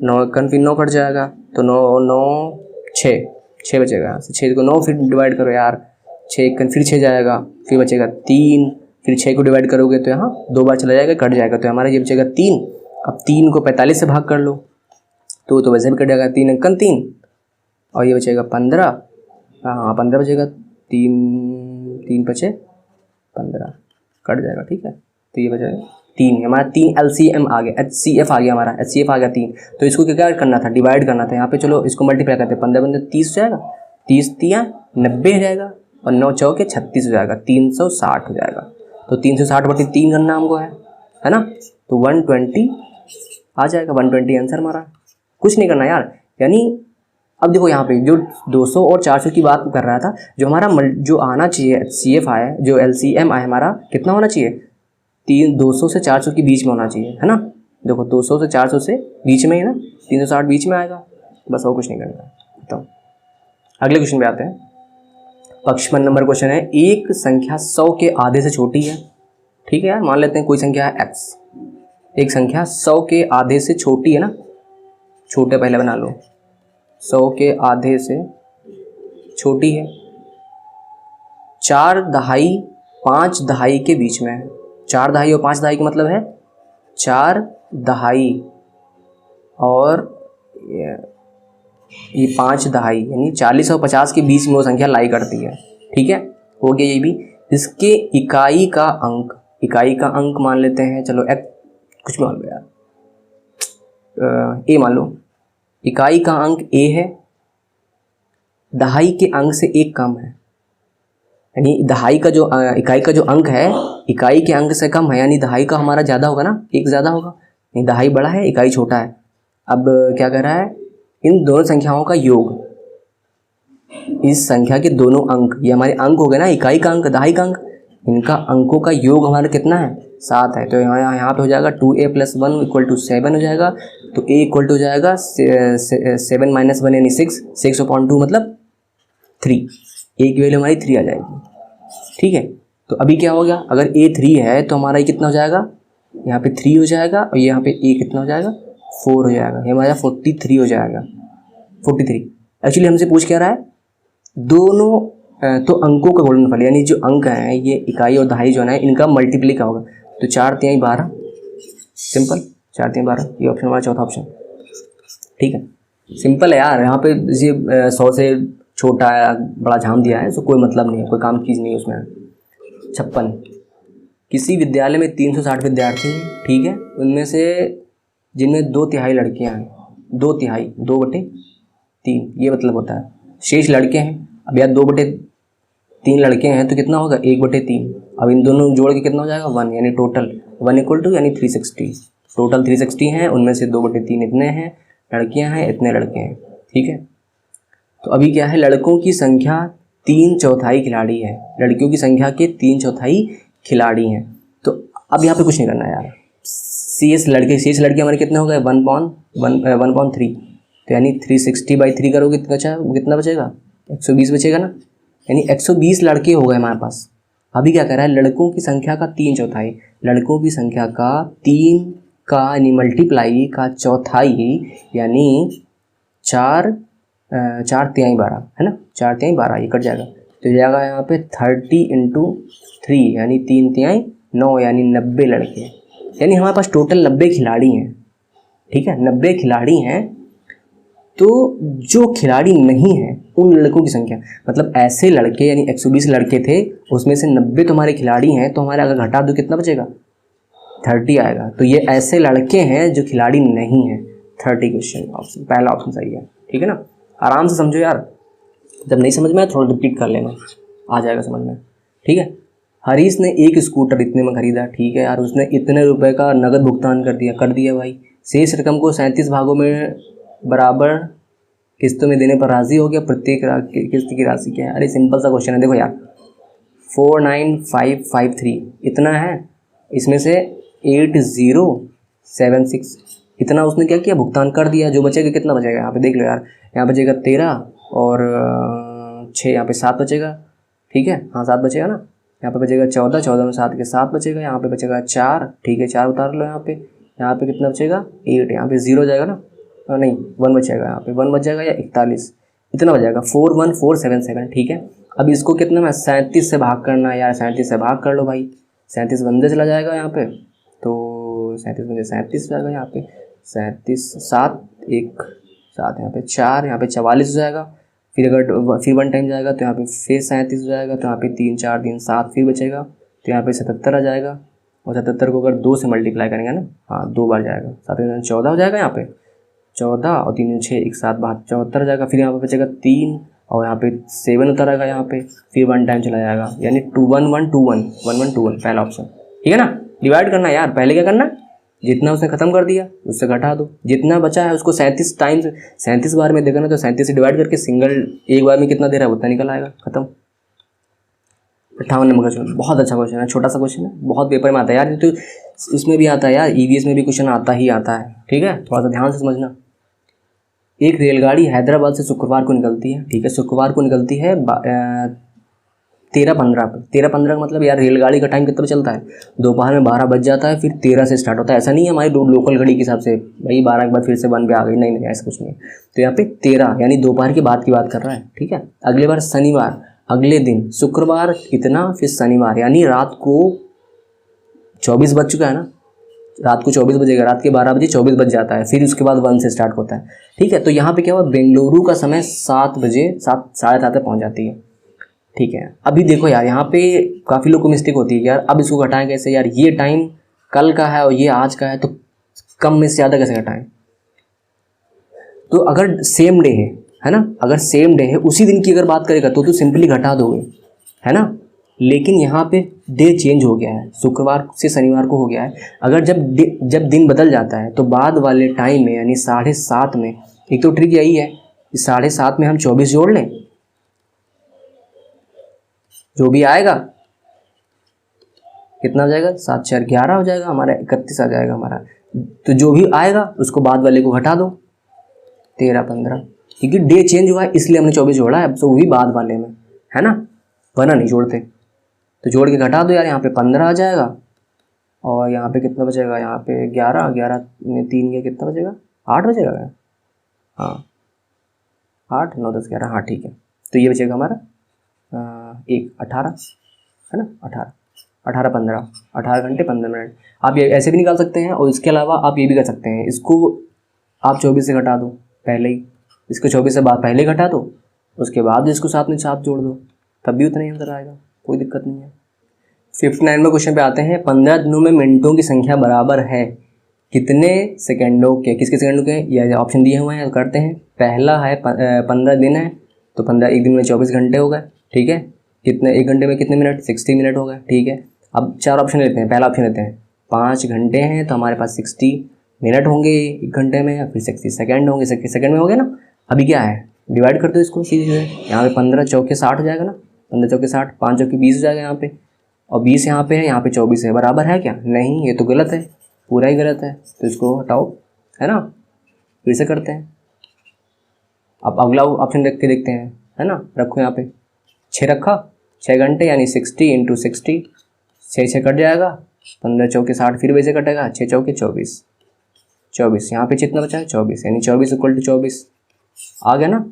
9 फिर 9 कट जाएगा, तो 9 9 6 बचेगा, यहाँ से 6 को 9 फिर डिवाइड करो यार, 6 फिर 6 जाएगा, फिर बचेगा 3, फिर 6 को डिवाइड करोगे तो यहाँ 2 बार चला जाएगा, कट जाएगा, तो हमारा ये बचेगा 3। अब 3 को 45 से भाग कर लो, तो वैसे भी कट जाएगा, 3 अंकन 3, और ये बचेगा 15, हाँ 15 बचेगा, 3 3 बचे 15 कट जाएगा, ठीक है। तो ये बचेगा 3, हमारा 3 LCM आ गया, HCF आ गया, हमारा HCF आ गया 3। तो इसको क्या करना था, डिवाइड करना था। यहाँ पे चलो इसको मल्टीप्लाई करते हैं, 15 30 हो जाएगा, 30 तियाँ 90 हो जाएगा, और 9 चौके 36 हो जाएगा, 360 हो जाएगा। तो 360/3 करना हमको है ना। तो 120 आ जाएगा, 120 आंसर हमारा। कुछ नहीं करना यार। यानी अब देखो यहाँ पे जो 200 और 400 की बात कर रहा था, जो हमारा जो आना चाहिए HCF आया, जो LCM आया हमारा, कितना होना चाहिए, 200 से 400 के बीच में होना चाहिए, है ना। देखो 200 से 400 से बीच में ही ना, 360 बीच में आएगा, बस और कुछ नहीं करना है। तो अगले क्वेश्चन पे आते हैं। 55 नंबर क्वेश्चन है, एक संख्या 100 के आधे से छोटी है। ठीक है यार, मान लेते हैं कोई संख्या है x, एक संख्या 100 के आधे से छोटी है ना, छोटे पहले बना लो, 100 के आधे से छोटी है, 4 दहाई 5 दहाई के बीच में है। 4 दहाई और 5 दहाई का मतलब है 4 दहाई और ये 5 दहाई, यानी 40 और 50 के बीच में वो संख्या लाई करती है। ठीक है, हो गया ये भी। इसके इकाई का अंक मान लेते हैं, चलो कुछ मान लो यार, ए मान लो। इकाई का अंक ए है, दहाई के अंक से एक कम है, यानी दहाई का जो इकाई का जो अंक है, इकाई के अंक से कम है, यानी दहाई का हमारा ज़्यादा होगा ना, एक ज़्यादा होगा। नहीं, दहाई बड़ा है, इकाई छोटा है। अब क्या कर रहा है, इन दोनों संख्याओं का योग, इस संख्या के दोनों अंक, ये हमारे अंक हो गए ना, इकाई का अंक दहाई का अंक, इनका अंकों का योग हमारा कितना है, 7 है। तो यहाँ पे हो जाएगा 2a + 1 = 7 हो जाएगा। तो a इक्वल टू हो जाएगा 7 - 1 यानी 6, 6/2 मतलब 3, a की वैल्यू हमारी 3 आ जाएगी। ठीक है, तो अभी क्या हो गया, अगर a 3 है तो हमारा ये कितना हो जाएगा, यहाँ पे 3 हो जाएगा, और यहाँ पे a कितना हो जाएगा, 4 हो जाएगा, ये हमारा 43 हो जाएगा। 43 एक्चुअली हमसे पूछ क्या रहा है, दोनों तो अंकों का गुणनफल, यानी जो अंक हैं ये इकाई और दहाई जो है ना, इनका मल्टीप्लाई क्या होगा। तो 4 तिहाई 12, सिंपल, 4 तिहाई 12, ये ऑप्शन हमारा चौथा ऑप्शन। ठीक है, सिंपल है यार। यहाँ पे ये 100 से छोटा है, बड़ा झाम दिया है, तो कोई मतलब नहीं है, कोई काम की चीज़ नहीं है उसमें। 56, किसी विद्यालय में 360 विद्यार्थी हैं। ठीक है, उनमें से जिनमें 2 तिहाई लड़कियाँ हैं, 2 तिहाई 2/3, ये मतलब होता है, शेष लड़के हैं। अब यार 2/3 लड़के हैं तो कितना होगा, 1/3। अब इन दोनों जोड़ के कितना हो जाएगा, 1, यानी टोटल 1 इक्वल टू यानी 360। टोटल 360 हैं, उनमें से 2/3 इतने हैं लड़कियां हैं, इतने लड़के हैं। ठीक है, तो अभी क्या है, लड़कों की संख्या 3/4 खिलाड़ी है, लड़कियों की संख्या के 3/4 खिलाड़ी हैं। तो अब यहाँ पे कुछ नहीं करना है यार, शेष लड़के हमारे कितने हो गए, 1/3। तो यानी 360/3 करोगे कितना बचेगा, 120 बचेगा ना, यानी 120 लड़के हो गए हमारे पास। अभी क्या कर रहा है, लड़कों की संख्या का 3/4, लड़कों की संख्या का 3 का यानी मल्टीप्लाई का चौथाई, यानी 4 तिहाई 12 है ना, 4 तिहाई 12, ये कट जाएगा। तो जाएगा यहाँ पे 30 × 3 यानी 3 तिहाई 9, यानी 90 लड़के, यानी हमारे पास टोटल 90 खिलाड़ी हैं। ठीक है, 90 खिलाड़ी हैं। तो जो खिलाड़ी नहीं है उन लड़कों की संख्या, मतलब ऐसे लड़के, यानी 120 लड़के थे, उसमें से 90 तुम्हारे खिलाड़ी हैं, तो हमारे अगर घटा दो कितना बचेगा, 30 आएगा। तो ये ऐसे लड़के हैं जो खिलाड़ी नहीं है। 30 क्वेश्चन ऑप्शन, पहला ऑप्शन सही है। ठीक है ना, आराम से समझो यार, जब नहीं समझ में आए थोड़ा रिपीट कर लेना, आ जाएगा समझ में। ठीक है, हरीश ने एक स्कूटर इतने में खरीदा। ठीक है यार, उसने इतने रुपए का नगद भुगतान कर दिया भाई। शेष रकम को 37 भागों में बराबर किस्तों में देने पर राज़ी हो गया। प्रत्येक किस्त की राशि क्या है। अरे सिंपल सा क्वेश्चन है, देखो यार 49553 इतना है, इसमें से 8076 इतना उसने क्या किया, भुगतान कर दिया। जो बचेगा कितना बचेगा, यहाँ पे देख लो यार, यहाँ बचेगा 13 और 6, यहाँ पे 7 बचेगा। ठीक है, हाँ 7 बचेगा ना, यहाँ पे बचेगा 14, 14 में 7 के 7 बचेगा, यहाँ पे बचेगा 4। ठीक है, 4 उतार लो, यहाँ पे कितना बचेगा 8, यहाँ पे 0 जाएगा ना, नहीं 1 बचेगा, यहाँ पे 1 बच जाएगा या 41, इतना बच जाएगा 41477। ठीक है, अब इसको कितना में 37 से भाग करना है यार, 37 से भाग कर लो भाई, 37 बंदे चला जाएगा यहाँ पे, तो 37 बंदे 37 जाएगा, यहाँ पे 37 7 1 7, यहाँ पे 4, यहाँ पे 44 हो जाएगा। फिर अगर फिर 1 टाइम जाएगा तो यहाँ पे फिर 37 हो जाएगा, तो यहाँ पे 3 4 3 7 फिर बचेगा, तो यहाँ पे 77 आ जाएगा। और 77 को अगर 2 से मल्टीप्लाई करेंगे ना, हाँ 2 बार जाएगा, 7 14 हो जाएगा यहाँ पे, 14 और 3 6 1 7 74 हो जाएगा। फिर यहाँ पे बचेगा 3 और यहाँ पे 7 उतर आएगा यहाँ पे, फिर 1 टाइम चला जाएगा, यानी 2 1 1 2 1 1 1 2 1 पहला ऑप्शन। ठीक है ना, डिवाइड करना है यार, पहले क्या करना, जितना उसने खत्म कर दिया उससे घटा दो, जितना बचा है उसको 37 बार में देगा ना, तो 37 से डिवाइड करके सिंगल एक बार में कितना दे रहा है उतना निकल आएगा, खत्म। 58 नंबर का क्वेश्चन, बहुत अच्छा क्वेश्चन है, छोटा सा क्वेश्चन है, बहुत पेपर में आता है यार, तो उसमें भी आता है यार, ईवीएस में भी क्वेश्चन आता ही आता है। ठीक है, थोड़ा सा ध्यान से समझना। एक रेलगाड़ी हैदराबाद से शुक्रवार को निकलती है, ठीक है, शुक्रवार को निकलती है 13:15 पर। 13:15 का मतलब यार रेलगाड़ी का टाइम कितना चलता है, दोपहर में 12 बज जाता है, फिर 13 से स्टार्ट होता है। ऐसा नहीं है हमारी लोकल घड़ी के हिसाब से भाई 12 के बाद फिर से 1 पे आ गई, नहीं, ऐसा कुछ नहीं है। तो यहाँ पे 13 यानी दोपहर के बाद की बात कर रहा है। ठीक है, अगले बार शनिवार, अगले दिन शुक्रवार इतना, फिर शनिवार, यानी रात को 24 बज चुका है ना, रात को 24 बजेगा, रात के 12 बजे 24 बज जाता है, फिर उसके बाद 1 से स्टार्ट होता है। ठीक है, तो यहाँ पे क्या हुआ, बेंगलुरु का समय 7 बजे 7:30 तक पहुँच जाती है। ठीक है, अभी देखो यार यहाँ पे काफ़ी लोग को मिस्टेक होती है कि यार अब इसको घटाएं कैसे, यार ये टाइम कल का है और ये आज का है, तो कम में से ज़्यादा कैसे घटाएं। तो अगर सेम डे है ना, अगर सेम डे है, उसी दिन की अगर बात करेगा तो सिंपली घटा दोगे, है ना। लेकिन यहाँ पे डे चेंज हो गया है, शुक्रवार से शनिवार को हो गया है। अगर जब दिन बदल जाता है तो बाद वाले टाइम में यानी 7:30 में, एक तो ट्रिक यही है कि 7:30 में हम 24 जोड़ लें, जो भी आएगा कितना हो जाएगा, 7 4 11 हो जाएगा हमारा, 31 आ जाएगा हमारा। तो जो भी आएगा उसको बाद वाले को घटा दो, 13 15, क्योंकि डे चेंज हुआ है इसलिए हमने 24 जोड़ा है, अब तो वो भी बाद वाले में, है ना, वरना नहीं जोड़ते। तो जोड़ के घटा दो यार, यहाँ पे 15 आ जाएगा और यहाँ पे कितना बचेगा, यहाँ पे 11 में 3 गया, कितना बचेगा, 8 बचेगा क्या, हाँ 8 9 10 11, हाँ ठीक है। तो ये बचेगा हमारा 18, है ना, 18 घंटे 15 मिनट। आप ये ऐसे भी निकाल सकते हैं, और इसके अलावा आप ये भी कर सकते हैं, इसको आप 24 से घटा दो पहले ही, इसको 24 से बाद पहले घटा दो, उसके बाद इसको साथ में 7 जोड़ दो, तब भी उतना ही अंतर आएगा, कोई दिक्कत नहीं है। 59 में क्वेश्चन पे आते हैं, 15 दिनों में मिनटों की संख्या बराबर है कितने सेकेंडों के, किसके सेकेंडों के, या ऑप्शन दिए हुए हैं, करते हैं। पहला है 15 दिन है, तो 15 एक दिन में 24 घंटे हो गए, ठीक है, कितने, एक घंटे में कितने मिनट, 60 मिनट हो गए, ठीक है। अब 4 ऑप्शन लेते हैं, पहला ऑप्शन लेते हैं, 5 घंटे हैं तो हमारे पास 60 मिनट होंगे एक घंटे में, फिर 60 सेकेंड होंगे, 60 सेकेंड में हो गया ना। अभी क्या है, डिवाइड कर दो इसको सीधे, यहाँ पे 15 चौके 60 हो जाएगा ना, 15 चौके 60, 5 चौके 20 हो जाएगा यहाँ पे, और 20 यहाँ पे है, यहाँ पे 24 है, बराबर है क्या, नहीं, ये तो गलत है, पूरा ही गलत है, तो इसको हटाओ, है ना, फिर से करते हैं। अब अगला ऑप्शन रख के देखते हैं, है ना, रखो यहाँ पे 6 रखा, 6 घंटे यानी 60 × 60, 6 कट जाएगा, 15 चौके 60, फिर वैसे कटेगा, 6 चौके 24, यहाँ पे कितना बचा है 24, यानी 24 = 24 आ गया ना,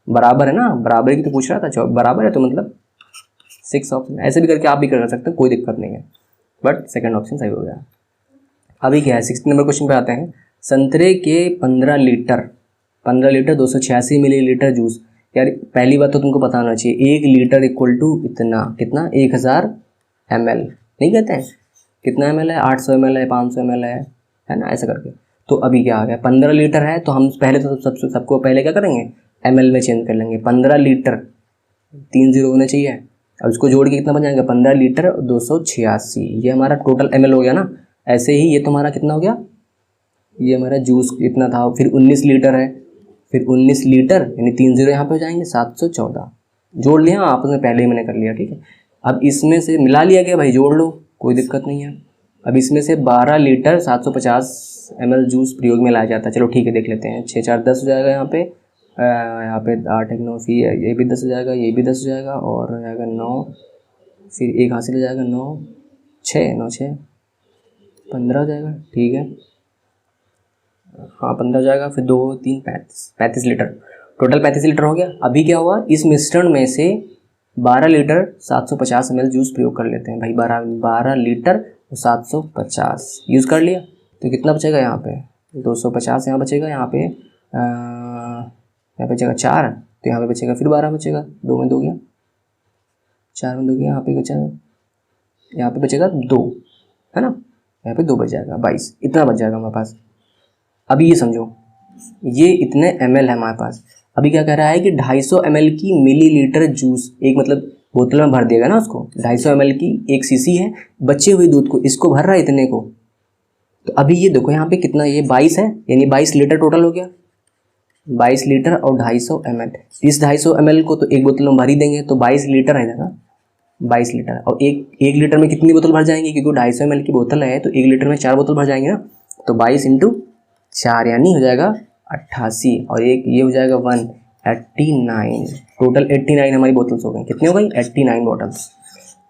बराबर है ना, बराबर की तो पूछ रहा था, बराबर है तो मतलब 6 ऑप्शन, ऐसे भी करके आप भी कर सकते हैं, कोई दिक्कत नहीं है, बट सेकंड ऑप्शन सही हो गया। अभी क्या है, 60 नंबर क्वेश्चन पे आते हैं, संतरे के 15 लीटर 286 मिलीलीटर जूस। यार पहली बात तो तुमको पता होना चाहिए, 1 लीटर = इतना, कितना, 1000 ml, नहीं कहते हैं कितना ml है, 800 ml है, 500 ml है ना, ऐसा करके। तो अभी क्या आ गया, 15 लीटर है, तो हम पहले तो सबको पहले क्या करेंगे, ml में चेंज कर लेंगे। 15 लीटर 3 0 होने चाहिए, अब इसको जोड़ के कितना बन जाएगा, 15 लीटर 286, ये हमारा टोटल ml हो गया ना। ऐसे ही ये तुम्हारा कितना हो गया, ये हमारा जूस इतना था, फिर 19 लीटर है, फिर 19 लीटर यानी 3 0 यहाँ पे हो जाएंगे, 714 जोड़ लिया आपस में, पहले ही मैंने कर लिया, ठीक है। अब इसमें से मिला लिया गया भाई, जोड़ लो, कोई दिक्कत नहीं है। अब इसमें से 12 लीटर 750 ml जूस प्रयोग में लाया जाता है, चलो ठीक है, देख लेते हैं। 6 4 10 हो जाएगा यहाँ पे, 8 1 9, फिर ये भी 10 हो जाएगा, ये भी 10 हो जाएगा, और हो जाएगा 9, फिर एक हासिल हो जाएगा, 9 6 15 हो जाएगा, ठीक है, हाँ 15 हो जाएगा, फिर 2 3 35 लीटर, टोटल 35 लीटर हो गया। अभी क्या हुआ, इस मिश्रण में से 12 लीटर 750 ml जूस प्रयोग कर लेते हैं भाई, 12 लीटर 750 यूज़ कर लिया, तो कितना बचेगा यहाँ पे, 250 यहाँ बचेगा, यहाँ पे बचेगा 4, तो यहाँ पे बचेगा फिर 12 बचेगा, 2 में 2 गया, 4 में 2 गया, यहाँ पे बचा, यहाँ पे बचेगा 2, है ना, यहाँ पे 2 बच जाएगा, 22 इतना बच जाएगा हमारे पास। अभी ये समझो, ये इतने ml है हमारे पास। अभी क्या कह रहा है कि 250 ml की मिलीलीटर जूस, एक मतलब बोतल में भर देगा ना उसको, 250 ml की 1 cc है, बचे हुए दूध को इसको भर रहा है इतने को। तो अभी ये देखो यहाँ पे कितना, ये 22 है, यानी 22 लीटर टोटल हो गया, 22 लीटर और 250 ml। इस 250 ml को तो एक बोतल में भर ही देंगे, तो 22 लीटर है ना, 22 लीटर। और एक लीटर में कितनी बोतल भर जाएंगी, क्योंकि 250 ml की बोतल है तो 1 लीटर में 4 बोतल भर जाएंगे ना। तो 22 × 4 यानी हो जाएगा 88, और एक ये हो जाएगा 189। टोटल 89 हमारी बोतल्स हो गई। कितनी हो गई, 89 बॉटल्स।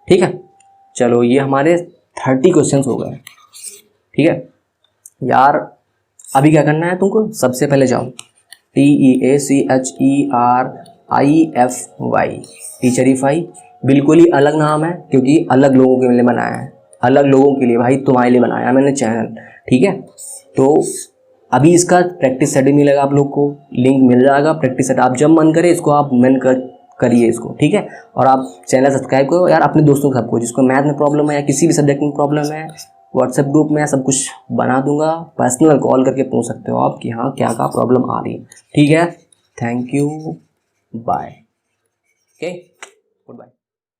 ठीक है, चलो ये हमारे 30 क्वेश्चंस हो गए। ठीक है यार, अभी क्या करना है तुमको, सबसे पहले जाओ TEACHERIFY, टीचरीफाई। बिल्कुल ही अलग नाम है, क्योंकि अलग लोगों के लिए बनाया है, अलग लोगों के लिए भाई, तुम्हारे लिए बनाया है मैंने चैनल। ठीक है, तो अभी इसका प्रैक्टिस सेट मिलेगा आप लोग को, लिंक मिल जाएगा प्रैक्टिस सेट। आप जब मन करे इसको आप मन करिए इसको। ठीक है, और आप चैनल सब्सक्राइब करो यार अपने दोस्तों को, सबको जिसको मैथ में प्रॉब्लम है या किसी भी सब्जेक्ट में प्रॉब्लम है, व्हाट्सएप ग्रुप में सब कुछ बना दूंगा, पर्सनल कॉल करके पूछ सकते हो आप कि हाँ क्या क्या प्रॉब्लम आ रही है। ठीक है, thank you, bye, okay, good bye.